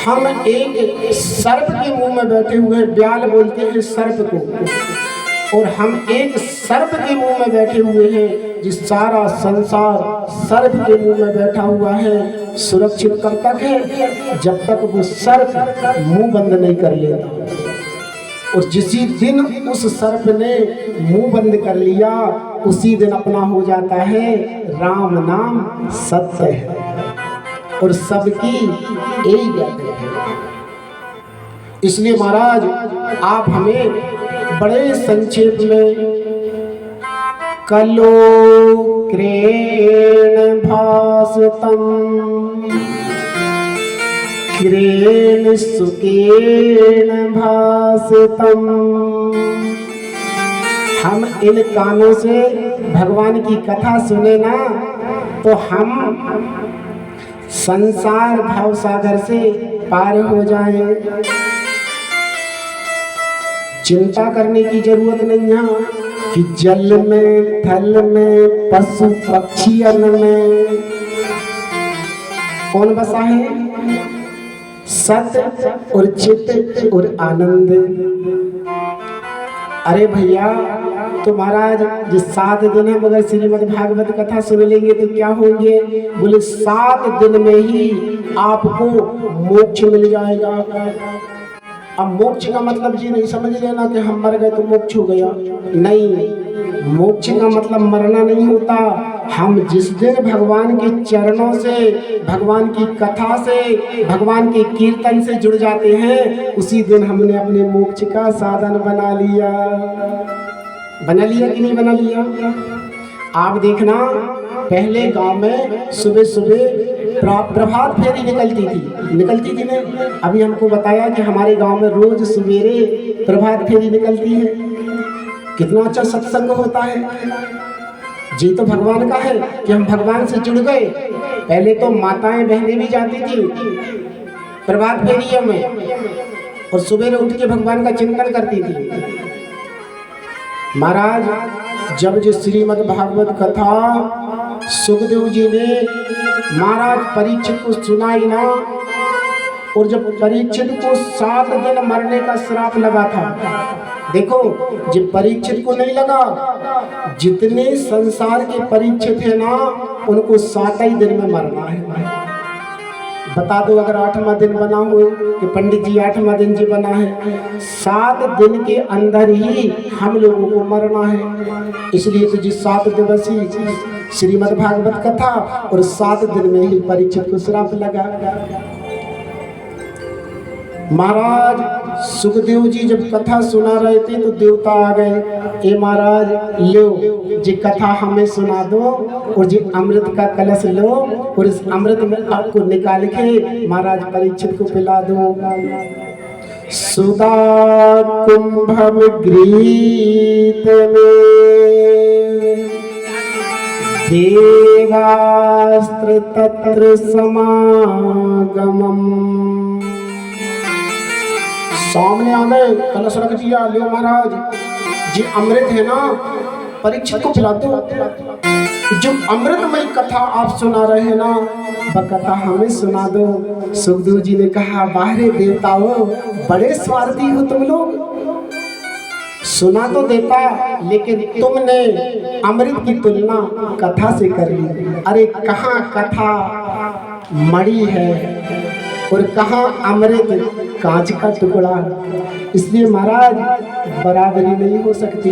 हम एक सर्प के मुंह में बैठे हुए, ब्याल बोलते हैं सर्प को, और हम एक सर्प के मुंह में बैठे हुए हैं। जिस सारा संसार सर्प के मुंह में बैठा हुआ है। सुरक्षित कब तक है? जब तक वो सर्प मुंह बंद नहीं कर लेता। और जिसी दिन उस सर्प ने मुंह बंद कर लिया, उसी दिन अपना हो जाता है राम नाम सत्य है और सबकी यही गति है। इसलिए महाराज आप हमें बड़े संक्षेप में कलोक्रेण भासतम क्रेण सुकेण भासतम। हम इन कानों से भगवान की कथा सुने ना, तो हम संसार भाव सागर से पार हो जाएं। चिंता करने की जरूरत नहीं है कि जल में, थल में, पशु पक्षी अन्न में कौन बसा है? सत्य और चित्त और आनंद। अरे भैया, तो महाराज जिस 7 दिन हम अगर श्रीमद् भागवत कथा सुन लेंगे तो क्या होंगे? बोले 7 दिन में ही आपको मोक्ष मिल जाएगा। अब मोक्ष का मतलब जी नहीं समझ लेना कि हम मर गए तो मोक्ष हो गया। नहीं, मोक्ष का मतलब मरना नहीं होता। हम जिस दिन भगवान के चरणों से, भगवान की कथा से, भगवान के कीर्तन से जुड़ जाते हैं, उसी दिन हमने अपने मोक्ष का साधन बना लिया। बना लिया कि नहीं बना लिया? आप देखना, पहले गांव में सुबह सुबह प्रभात फेरी निकलती थी ना। अभी हमको बताया कि हमारे गांव में रोज सवेरे प्रभात फेरी निकलती है। कितना अच्छा सत्संग होता है जी। तो भगवान का है कि हम भगवान से जुड़ गए। पहले तो माताएं बहनें भी जाती थी प्रभात फेरियों में और सुबह उठ के भगवान का चिंतन करती थी। महाराज जब जो श्रीमद् भागवत कथा सुखदेव जी ने महाराज परीक्षित को सुनाई ना, और जब परीक्षित को 7 दिन मरने का श्राप लगा था, देखो जब परीक्षित को नहीं लगा, जितने संसार के परीक्षित है ना, उनको 7 ही दिन में मरना है। बता दो अगर 8वां दिन बना हो कि पंडित जी 8वां दिन जी बना है, 7 दिन के अंदर ही हम लोगों को मरना है। इसलिए तो जी 7 दिवसीय श्रीमद् भागवत कथा और 7 दिन में ही परीक्षित को श्राप लगा। महाराज सुखदेव जी जब कथा सुना रहे थे तो देवता आ गए। ए महाराज लो जी कथा हमें सुना दो और जी अमृत का कलश लो और इस अमृत में आपको निकाल के महाराज परीक्षित को पिला दो। सुधा कुंभम गृहीत में देवास्त्र तत्र समागमम। सामने आ गए, कलश रख दिया, लो महाराज जी अमृत है ना, परीक्षित को पिला दो। जो अमृतमय कथा आप सुना रहे हैं ना, वह कथा हमें सुना दो। सुखदेव जी ने कहा, बाहरे देवताओं, बड़े स्वार्थी हो तुम लोग। सुना तो देता, लेकिन तुमने अमृत की तुलना कथा से कर ली। अरे कहाँ कथा मणि है और कहाँ अमृत कांच का टुकड़ा। इसलिए महाराज बराबरी नहीं हो सकती।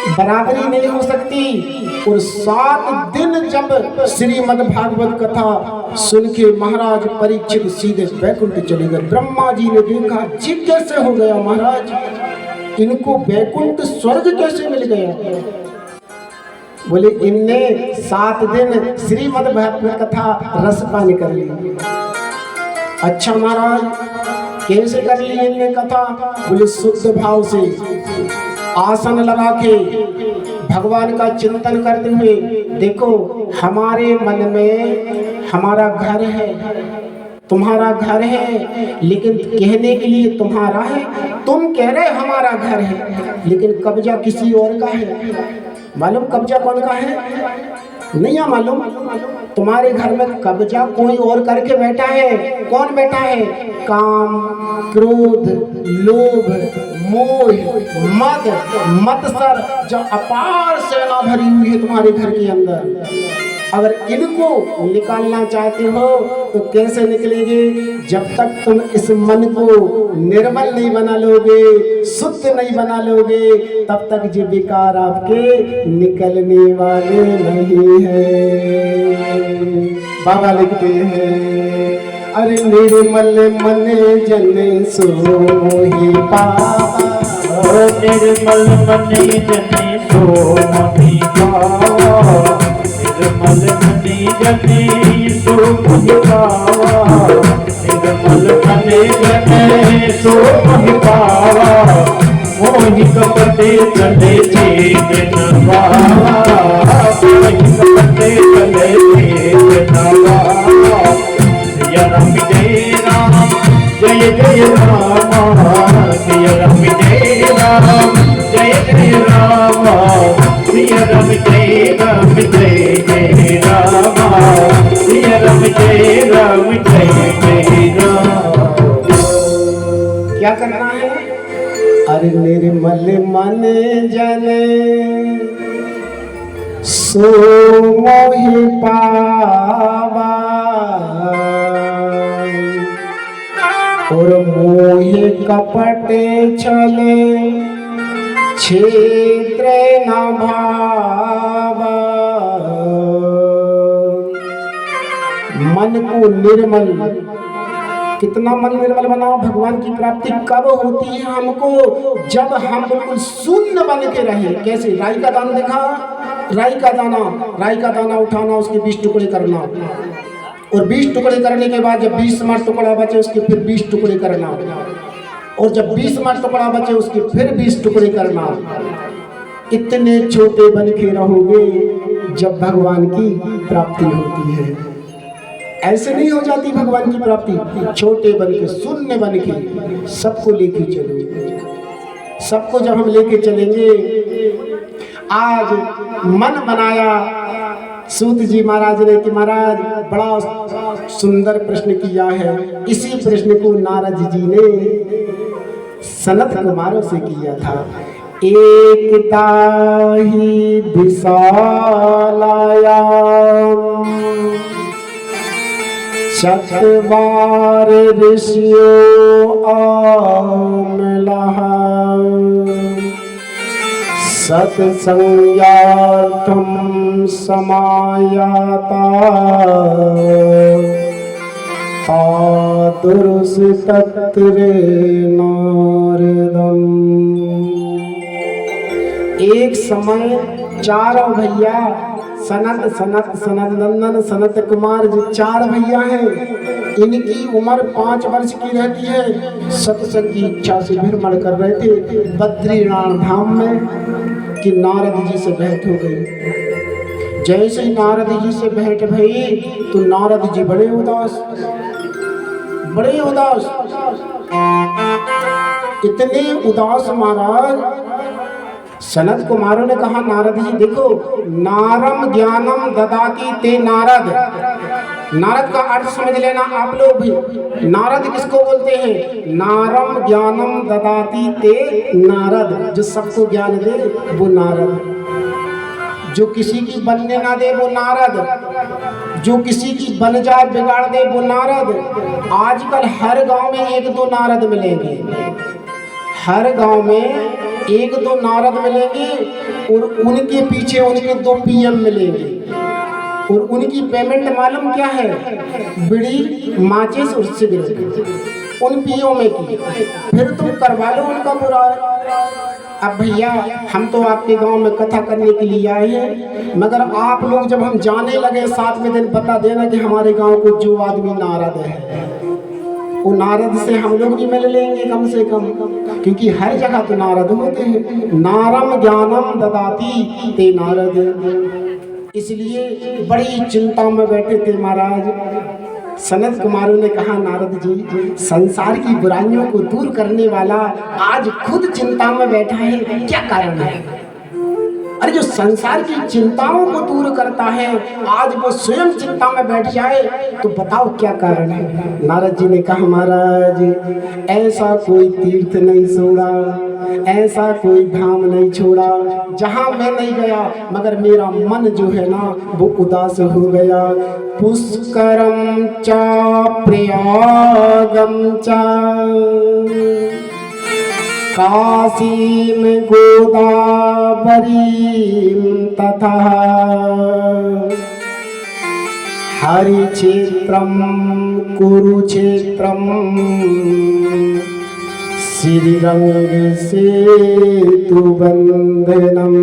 बराबरी नहीं हो सकती। और 7 दिन जब श्रीमद् भागवत कथा सुन के महाराज परीक्षित सीधे वैकुंठ चले गए। ब्रह्मा जी ने देखा, जी कैसे हो गया महाराज, इनको वैकुंठ स्वर्ग कैसे मिल गया? बोले इनने 7 दिन श्रीमद् भागवत कथा रसपान कर ली। अच्छा महाराज, कैसे कर ली इनने कथा? बोले शुद्ध भाव से आसन लगा के भगवान का चिंतन करते हुए। देखो, हमारे मन में हमारा घर है, तुम्हारा घर है, लेकिन कहने के लिए तुम्हारा है। तुम कह रहे हमारा घर है, लेकिन कब्जा किसी और का है। मालूम कब्जा कौन का है? नहीं है मालूम? तुम्हारे घर में कब्जा कोई और करके बैठा है। कौन बैठा है? काम, क्रोध, लोभ, मोह, मद, मत्सर, जब अपार सेना भरी हुई है तुम्हारे घर के अंदर। अगर इनको निकालना चाहते हो तो कैसे निकलेंगे? जब तक तुम इस मन को निर्मल नहीं बना लोगे, शुद्ध नहीं बना लोगे, तब तक ये विकार आपके निकलने वाले नहीं है। बाबा लिखते हैं, अरे निर्मल मन जन सोहि पावा, निर्मल मन जन सोहि पावा, निर्मल मन जन सोहि पावा, निर्मल मन जन सोहि पावा, मोहि कपटे चले चेत न पावा, मोहि कपटे चले चेत न पावा। जय राम जय राम, जय जय राम, जय राम जय राम, जय जय राम, जय राम जय राम, जय जय राम, जय राम जय राम, जय जय राम। क्या करना है? अरे निर्मल मन जन सो मोहि पावा, और मोहि कपटे छले क्षेत्र न भावा। मन को निर्मल, कितना मन निर्मल बनाओ। भगवान की प्राप्ति कब होती है हमको? जब हम बिल्कुल शून्य बन के रहे। कैसे? राई का दाना देखा? राई का दाना उठाना, उसके 20 टुकड़े करना, और 20 टुकड़े करने के बाद जब 20वां टुकड़ा बचे उसके फिर 20 टुकड़े करना, और जब 20वां टुकड़ा बचे उसके फिर 20 टुकड़े करना। इतने छोटे बन के रहोगे जब भगवान की प्राप्ति होती है। ऐसे नहीं हो जाती भगवान की प्राप्ति। छोटे बन के, शून्य बन के सबको लेके चलो। सबको जब हम लेके चलेंगे, आज मन बनाया सूत जी महाराज ने कि महाराज बड़ा सुंदर प्रश्न किया है। इसी प्रश्न को नारद जी ने सनत कुमारों से किया था। एकता ही विशालाया चतवार ऋषियों आमलहा, सत्संगार्थम समायाता आदुर्स तत्रे नारदम। एक समय चारों भैया सनत नंदन सनत कुमार जो 4 भैया हैं, इनकी उम्र 5 वर्ष की रहती है। सत्संग की इच्छा से भ्रमण कर रहे थे बद्रीनाथ धाम में कि नारद जी से भेंट हो गई। जैसे ही नारद जी से भेंट भई तो नारद जी बड़े उदास, इतने उदास महाराज। सनत कुमारों ने कहा नारद जी देखो, नारम ज्ञानम ददाति ते नारद। नारद का अर्थ समझ लेना आप लोग भी। नारद किसको बोलते हैं? नारम ज्ञानम ददाति ते नारद। जो सबको ज्ञान दे वो नारद, जो किसी की बनने ना दे वो नारद, जो किसी की बन जाए बिगाड़ दे वो नारद। आजकल हर गांव में 1-2 नारद मिलेंगे। हर गांव में एक दो नारद मिलेंगे और उनके पीछे उनके 2 PM मिलेंगे और उनकी पेमेंट मालूम क्या है? बीड़ी, माचिस और सिगरेट उन पीओ में की। फिर तुम करवा लो उनका बुरा। अब भैया हम तो आपके गांव में कथा करने के लिए आए हैं, मगर आप लोग जब हम जाने लगे 7वें दिन बता देना कि हमारे गांव को जो आदमी नारद है, वो नारद से हम लोग भी मिल लेंगे कम से कम, क्योंकि हर जगह तो नारद होते हैं। नारम ज्ञानम ददाती ते नारद। इसलिए बड़ी चिंता में बैठे थे महाराज। सनत कुमारों ने कहा, नारद जी, संसार की बुराइयों को दूर करने वाला आज खुद चिंता में बैठा है, क्या कारण है? अरे जो संसार की चिंताओं को दूर करता है, आज वो स्वयं चिंता में बैठ जाए, तो बताओ क्या कारण है? नारद जी ने कहा, महाराज ऐसा कोई तीर्थ नहीं छोड़ा, ऐसा कोई धाम नहीं छोड़ा जहाँ मैं नहीं गया, मगर मेरा मन जो है ना वो उदास हो गया। पुष्करम चा प्रयागम चा काशीम गोदावरीम तथा हरिक्षेत्रम कुरुक्षेत्रम श्रीरंग सेतु बंधनम।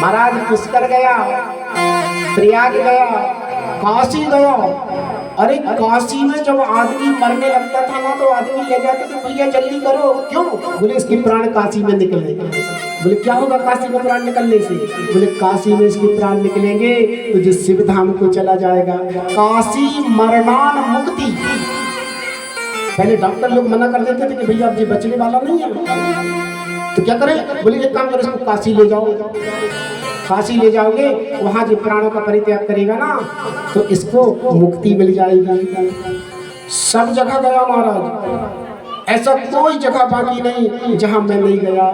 महाराज पुष्कर गया, प्रयाग गया, काशी गया। अरे काशी में जब आदमी मरने लगता था ना, तो आदमी ले जाते थे, भैया जल्दी करो। क्यों? बोले इसके प्राण काशी में निकले। बोले क्या होगा काशी में प्राण निकलने से? बोले काशी में इसके प्राण निकलेंगे तो जो शिव धाम को चला जाएगा। काशी मरणान मुक्ति। पहले डॉक्टर लोग मना कर देते थे कि भैया अब ये बचने वाला नहीं है, तो क्या करें? बोले एक काम करो, इसको काशी ले जाओ। काशी ले जाओगे, वहाँ जो प्राणों का परित्याग करेगा ना, तो इसको मुक्ति मिल जाएगी। सब जगह गया महाराज, ऐसा कोई जगह बाकी नहीं जहाँ मैं नहीं गया।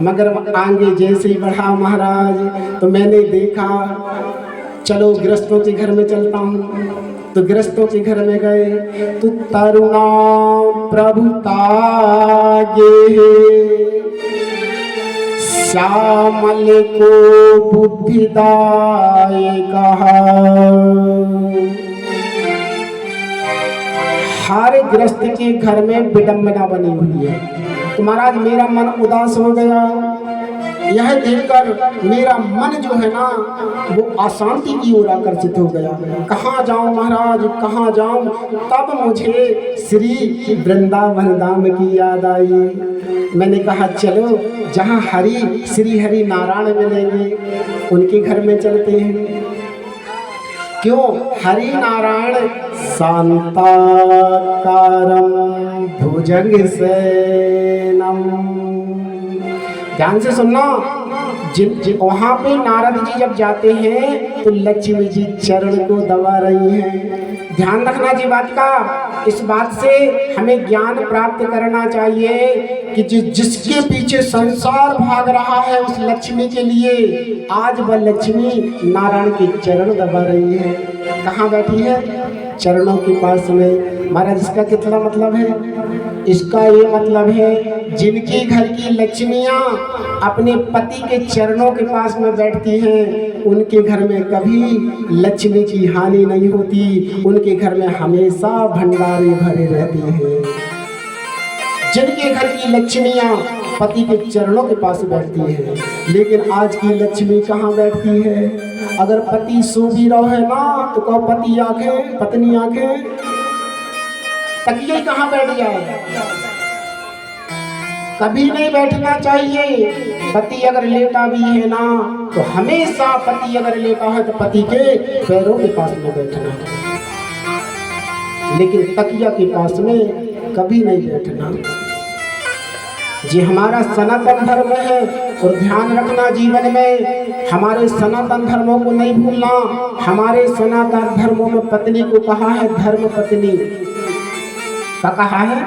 मगर आगे जैसे ही बढ़ा महाराज, तो मैंने देखा चलो गृहस्थों के घर में चलता हूँ। तो गृहस्थों के घर में गए तो तरुणा प्रभुता गे श्यामल को बुद्धिदाय कहा। हर गृहस्थ के घर में विडंबना बनी हुई है। तो महाराज मेरा मन उदास हो गया। यह देखकर मेरा मन जो है ना वो अशांति की ओर आकर्षित हो गया। कहाँ जाऊँ महाराज, कहाँ जाऊँ? तब मुझे श्री वृंदावन धाम की याद आई। मैंने कहा चलो जहाँ हरि श्री हरि नारायण मिलेंगे उनके घर में चलते हैं। क्यों? हरि नारायण शांताकारं भुजंग सेनम। ध्यान से सुनना, वहाँ पे नारद जी जब जाते हैं तो लक्ष्मी जी चरण को दबा रही हैं। ध्यान रखना जी बात का। इस बात से हमें ज्ञान प्राप्त करना चाहिए कि जिसके पीछे संसार भाग रहा है उस लक्ष्मी के लिए आज वह लक्ष्मी नारायण के चरण दबा रही है। कहाँ बैठी है? चरणों के पास में। महाराज इसका कितना मतलब है? इसका ये मतलब है जिनके घर की लक्ष्मियाँ अपने पति के चरणों के पास में बैठती हैं उनके घर में कभी लक्ष्मी की हानि नहीं होती, उनके घर में हमेशा भंडारे भरे रहते हैं। जिनके घर की लक्ष्मियाँ पति के चरणों के पास बैठती हैं, लेकिन आज की लक्ष्मी कहाँ बैठती है? अगर पति सो भी रहो है ना तो कहो पति आंखें, पत्नी आंखें, तकिए कहाँ बैठ जाए? कभी नहीं बैठना चाहिए। पति अगर लेटा भी है ना तो हमेशा पति अगर लेटा है तो पति के पैरों के पास में बैठना है, लेकिन तकिया के पास में कभी नहीं बैठना। जी हमारा सनातन धर्म है और ध्यान रखना जीवन में हमारे सनातन धर्मों को नहीं भूलना। हमारे सनातन धर्मों में पत्नी को कहा है धर्म पत्नी, क्या कहा है?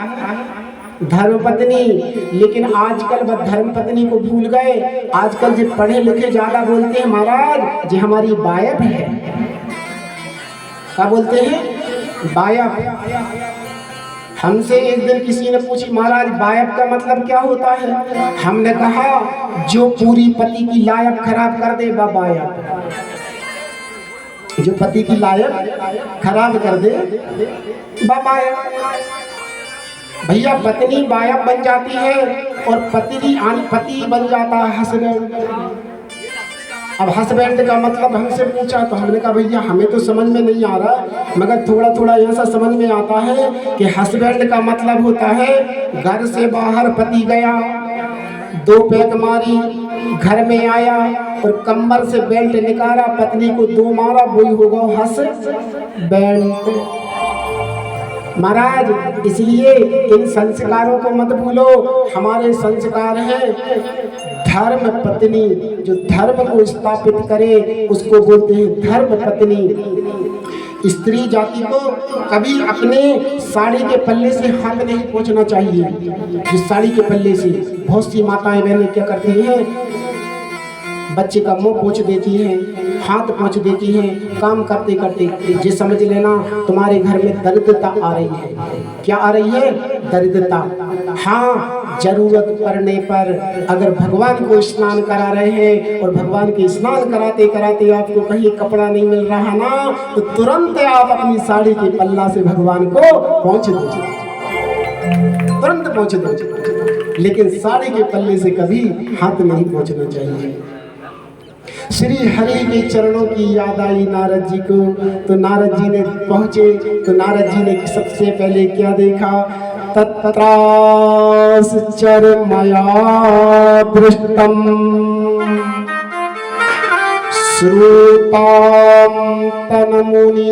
धर्म पत्नी। लेकिन आजकल वह धर्म पत्नी को भूल गए। आजकल जो पढ़े लिखे ज्यादा बोलते हैं महाराज जी हमारी बायब है। क्या बोलते हैं? बायब। हमसे एक दिन किसी ने पूछी, महाराज बायब का मतलब क्या होता है? हमने कहा जो पूरी पति की लायक खराब कर दे वह बायब। जो पति की लायक खराब कर दे वह बायब। भैया पत्नी बायब बन जाती है और पति बन जाता है हस्बैंड। अब हस्बैंड का मतलब हमसे पूछा तो हमने कहा भैया हमें तो समझ में नहीं आ रहा, मगर थोड़ा थोड़ा ऐसा समझ में आता है कि हस्बैंड का मतलब होता है घर से बाहर पति गया, 2 पैक मारी, घर में आया और कमर से बेल्ट निकाला, पत्नी को 2 मारा, वही होगा हस्बैंड। महाराज इसलिए इन संस्कारों को मत भूलो। हमारे संस्कार हैं धर्म पत्नी। जो धर्म को स्थापित करे उसको बोलते हैं धर्म पत्नी। स्त्री जाति को कभी अपने साड़ी के पल्ले से हाथ नहीं पोंछना चाहिए। जिस साड़ी के पल्ले से बहुत सी माताएं बहनें क्या करती हैं, बच्चे का मुंह पोंछ देती हैं, हाथ पोंछ देती हैं, काम करते करते। ये समझ लेना तुम्हारे घर में दरिद्रता आ रही है। क्या आ रही है? दरिद्रता। हाँ, जरूरत पड़ने पर अगर भगवान को स्नान करा रहे हैं और भगवान के स्नान कराते कराते आपको कहीं कपड़ा नहीं मिल रहा ना, तो तुरंत आप अपनी साड़ी के पल्ला से भगवान को पहुँच दीजिए, तुरंत पहुँच दीजिए। लेकिन साड़ी के पल्ले से कभी हाथ नहीं पहुँचना चाहिए। श्री हरि के चरणों की याद आई नारद जी को, तो नारद जी ने पहुँचे तो नारद जी ने सबसे पहले क्या देखा? तत्राश्चर्यमया दृष्टम् श्रुतं तन्मुनीश्वरः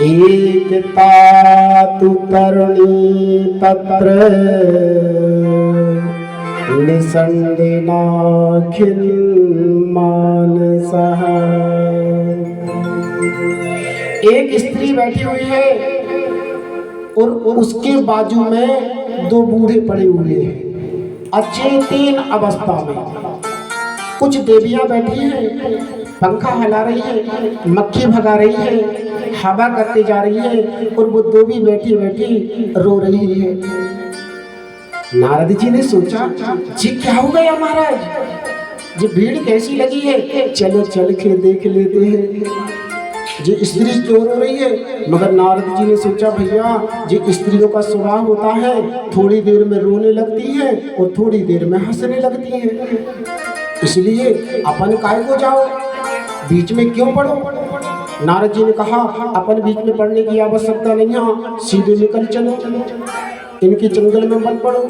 एकता तु तरुणी तत्र निसंदेनाखिल मानसः। एक स्त्री बैठी हुई है और उसके बाजू में 2 बूढ़े पड़े हुए हैं अचेतन अवस्था में। कुछ देवियां बैठी हैं, पंखा हिला रही है, मक्खी भगा रही है, हवा करते जा रही है, और वो 2 भी बैठी बैठी रो रही है। नारद जी ने सोचा जी क्या हो गया महाराज, ये भीड़ कैसी लगी है, चलो चल के देख लेते हैं ये स्त्री क्यों रो रही है। मगर नारद जी ने सोचा भैया ये स्त्रियों का स्वभाव होता है, थोड़ी देर में रोने लगती है और थोड़ी देर में हंसने लगती है, इसलिए अपन काय को जाओ, बीच में क्यों पड़ो। नारद जी ने कहा अपन बीच में पड़ने की आवश्यकता नहीं है, सीधे निकल चलो, इनके जंगल में मत पड़ो।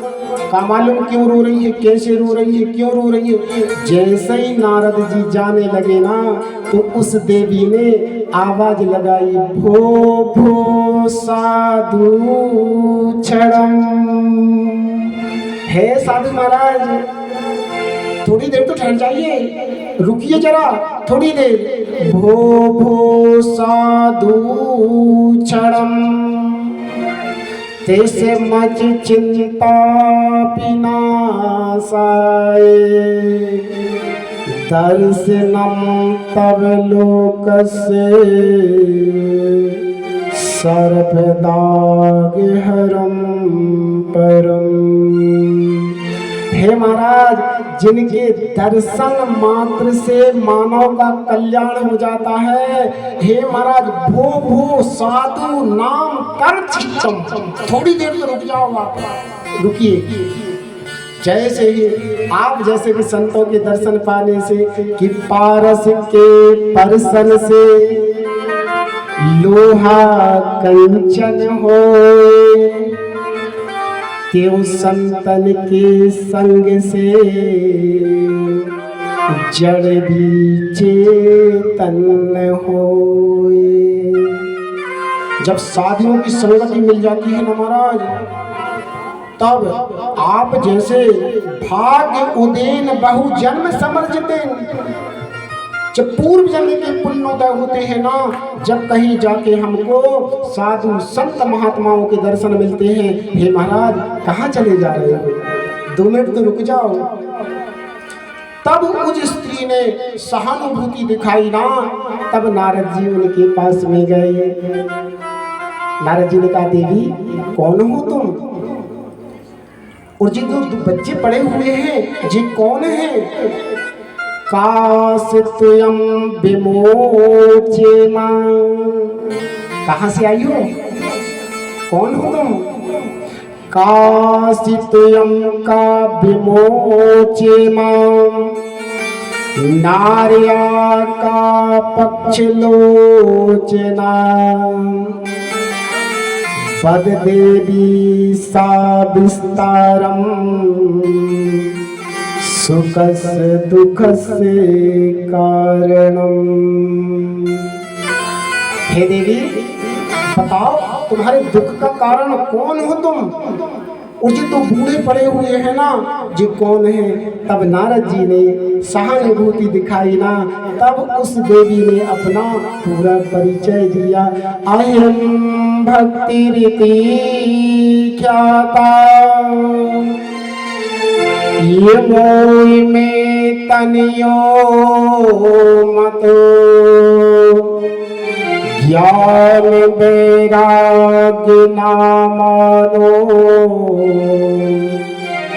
का मालूम क्यों रो रही है, कैसे रो रही है, क्यों रो रही है। जैसे ही नारद जी जाने लगे ना, तो उस देवी ने आवाज लगाई, भो भो साधु क्षणम। हे साधु महाराज थोड़ी देर तो ठहर जाइए, रुकिए जरा थोड़ी देर। भो भो साधु क्षणम तैसे मच चिंता विनाशाय दर्शनम तब लोकस्य सर्वदागहरम परम। हे महाराज जिनके दर्शन मात्र से मानव का कल्याण हो जाता है, हे महाराज भो भो साधु नाम कर चित्तम। थोड़ी देर तो रुक जाओ, आप रुकिए। जैसे ही आप जैसे कि संतों के दर्शन पाने से कि पारस के परसन से लोहा कंचन हो, तेव संतन के संग से जड़ भी चेतन होए। जब साधुओं की संगति मिल जाती है ना महाराज, तब आप जैसे भाग्य उदेन बहु जन्म समर्जिते, जब पूर्व जन्म के पुण्योदय होते हैं ना, जब कहीं जाके हमको साधु संत महात्माओं के दर्शन मिलते हैं, हे महाराज कहाँ चले जा रहे हो, 2 मिनट तो रुक जाओ। तब उस स्त्री ने सहानुभूति दिखाई ना, तब नारद जी उनके पास में गए। नारद जी ने कहा, देवी कौन हो तुम, और जी जो बच्चे पड़े हुए हैं जी कौन है? कासित्वयं विमोचे मां, कहाँ से आई हो, कौन हो तुम? कासित्वयं का विमोचे मां, नार्या का पक्ष लोचना, पद देवी सा विस्तारम, सुखस दुखस्य कारणम। हे देवी बताओ तुम्हारे दुख का कारण कौन हो तुम, और जी तो बूढ़े पड़े हुए हैं ना जी कौन है? तब नारद जी ने सहानुभूति दिखाई ना, तब उस देवी ने अपना पूरा परिचय दिया। अहम भक्ति रीति ख्याता, ये मोई में तनियो मतो, ज्ञान वैराग्य नामानो,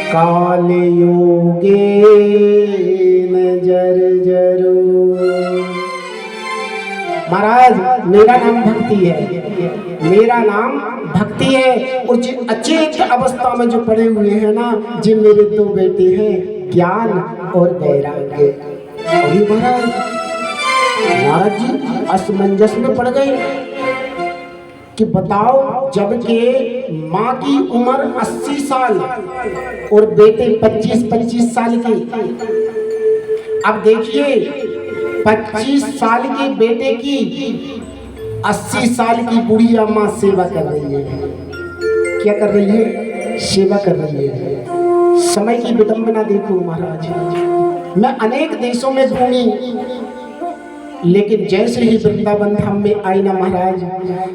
काल योगे नजर जरो। महाराज मेरा नाम भक्ति है, मेरा नाम भक्ति है, और जो अचेत अवस्था में जो पड़े हुए हैं ना जी मेरे दो बेटे हैं, ज्ञान और वैराग्य। अभी महाराज नारद जी असमंजस में पड़ गए कि बताओ जबकि माँ की उम्र 80 साल और बेटे 25-25 साल के। अब देखिए 25 साल के बेटे की 80 साल की बुढ़िया माँ सेवा कर रही है। क्या कर रही है? सेवा कर रही है। समय की विडंबना देखो महाराज, मैं अनेक देशों में घूमी, लेकिन जैसे ही वृंदावन धाम में आई ना महाराज,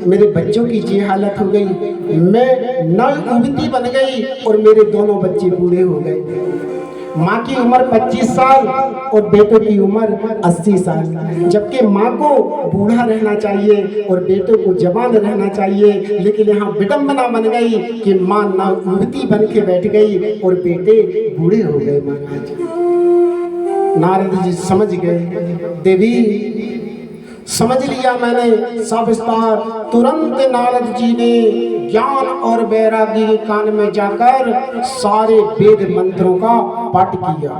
मेरे बच्चों की ये हालत हो गई, मैं नवयुवती बन गई और मेरे दोनों बच्चे बूढ़े हो गए। माँ की उम्र 25 साल और बेटों की उम्र 80 साल, जबकि माँ को बूढ़ा रहना चाहिए और बेटों को जवान रहना चाहिए, लेकिन यहाँ विडंबना बन गई कि माँ नवयुवती बन के बैठ गई और बेटे बूढ़े हो गए। महाराज नारद जी समझ गए, देवी समझ लिया मैंने सब विस्तार। तुरंत नारद जी ने ज्ञान और वैराग्य के कान में जाकर सारे वेद मंत्रों का पाठ किया,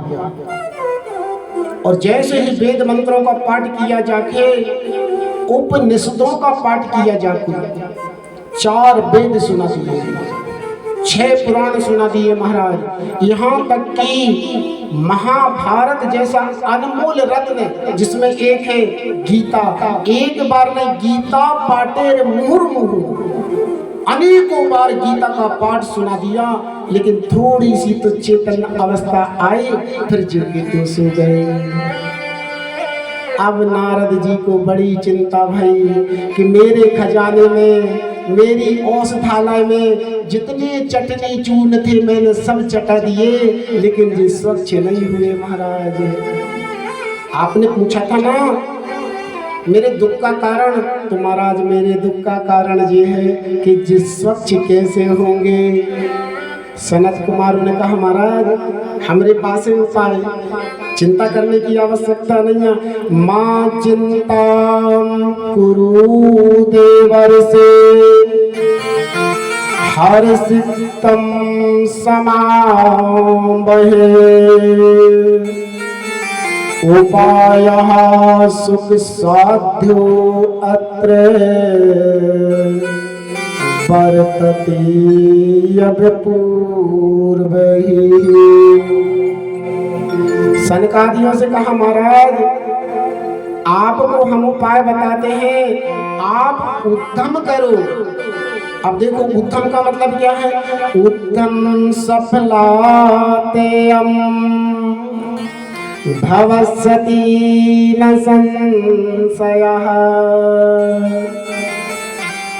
और जैसे ही वेद मंत्रों का पाठ किया जाके उपनिषदों का पाठ किया जाके 4 वेद सुना दिए, 6 पुराण सुना दिए महाराज। यहाँ तक कि महाभारत जैसा अनमोल रत्न जिसमें एक है गीता, एक बार नहीं गीता पाठे मुहुर्मुहु, अनेकों बार गीता का पाठ सुना दिया, लेकिन थोड़ी सी तो चेतन अवस्था आई, फिर जिनके तो सो गए। अब नारद जी को बड़ी चिंता भई कि मेरे खजाने में, मेरी औषधालय में जितने चटनी चूर्ण थे मैंने सब चटा दिए, लेकिन ये स्वच्छ नहीं हुए। महाराज आपने पूछा था ना मेरे दुख का कारण, तो महाराज मेरे दुख का कारण ये है कि ये स्वच्छ कैसे होंगे। सनत कुमार ने कहा महाराज हमारे पास है उपाय, चिंता करने की आवश्यकता नहीं है। माँ चिंता कुरु देवर से, हर्षितम समाबहे, उपायः सुख साध्यो अत्र, वर्तते यद् पूर्वैः। सनकादियों से कहा महाराज आपको हम उपाय बताते हैं, आप उद्यम करो। अब देखो उद्यम का मतलब क्या है? उद्यम सफलातेयम भवस्यति न संशयः।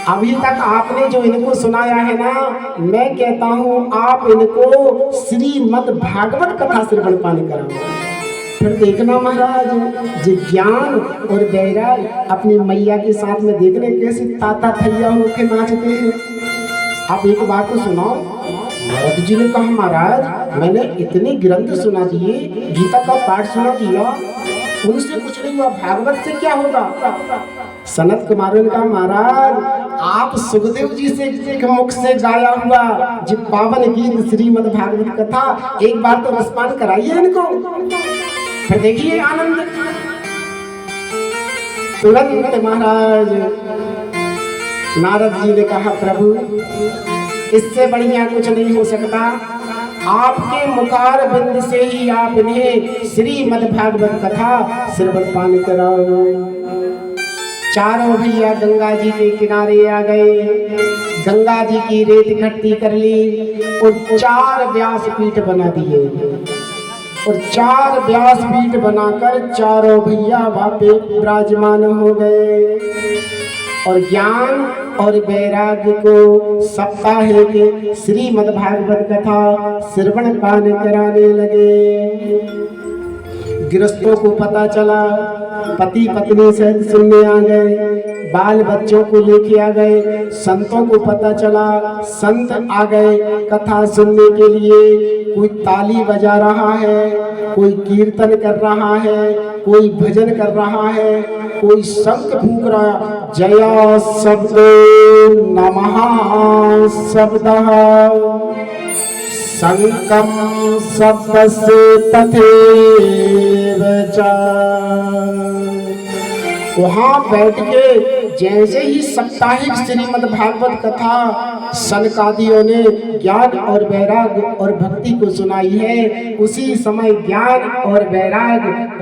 अभी तक आपने जो इनको सुनाया है ना, मैं कहता हूँ आप इनको श्रीमद् भागवत कथा श्रवण पान कराओ। फिर देखना महाराज, जो ज्ञान और वैराग अपनी मैया के साथ में देखने कैसे ताता थैया होके नाचते हैं। आप एक बात तो सुनाओ। भरत जी ने कहा महाराज मैंने इतने ग्रंथ सुना दिए, गीता का पाठ सुना दिया, उनसे कुछ नहीं हुआ, भागवत से क्या होगा। सनत कुमार ने कहा महाराज आप सुखदेव जी से मुख से गाया हुआ जो पावन गीत श्रीमद् भागवत कथा एक बार तो रसपान कराइए इनको, फिर देखिए आनंद। तुरंत महाराज नारद जी ने कहा प्रभु इससे बढ़िया कुछ नहीं हो सकता, आपके मुखार बिंद से ही आप इन्हें श्रीमद् भागवत कथा श्रवण पान कराओ। चारों भैया गंगा जी के किनारे आ गए, गंगा जी की रेत इकट्ठी कर ली और 4 व्यासपीठ बना दिए और 4 व्यासपीठ बनाकर चारों भैया वहां पे विराजमान हो गए और ज्ञान और वैराग्य को सप्ताह के श्रीमद् भागवत कथा श्रवण पान कराने लगे। गृहस्थों को पता चला, पति पत्नी सहित सुनने आ गए, बाल बच्चों को लेके आ गए, संतों को पता चला, संत आ गए कथा सुनने के लिए। कोई ताली बजा रहा है, कोई कीर्तन कर रहा है, कोई भजन कर रहा है, कोई शंख फूंक रहा, जया शब्द नमः शब्दः शंकम शब्द से तथैव च। वहां बैठ के जैसे ही साप्ताहिक श्रीमद् भागवत कथा सनकादियों ने ज्ञान और वैराग और भक्ति को सुनाई है, उसी समय ज्ञान और वैराग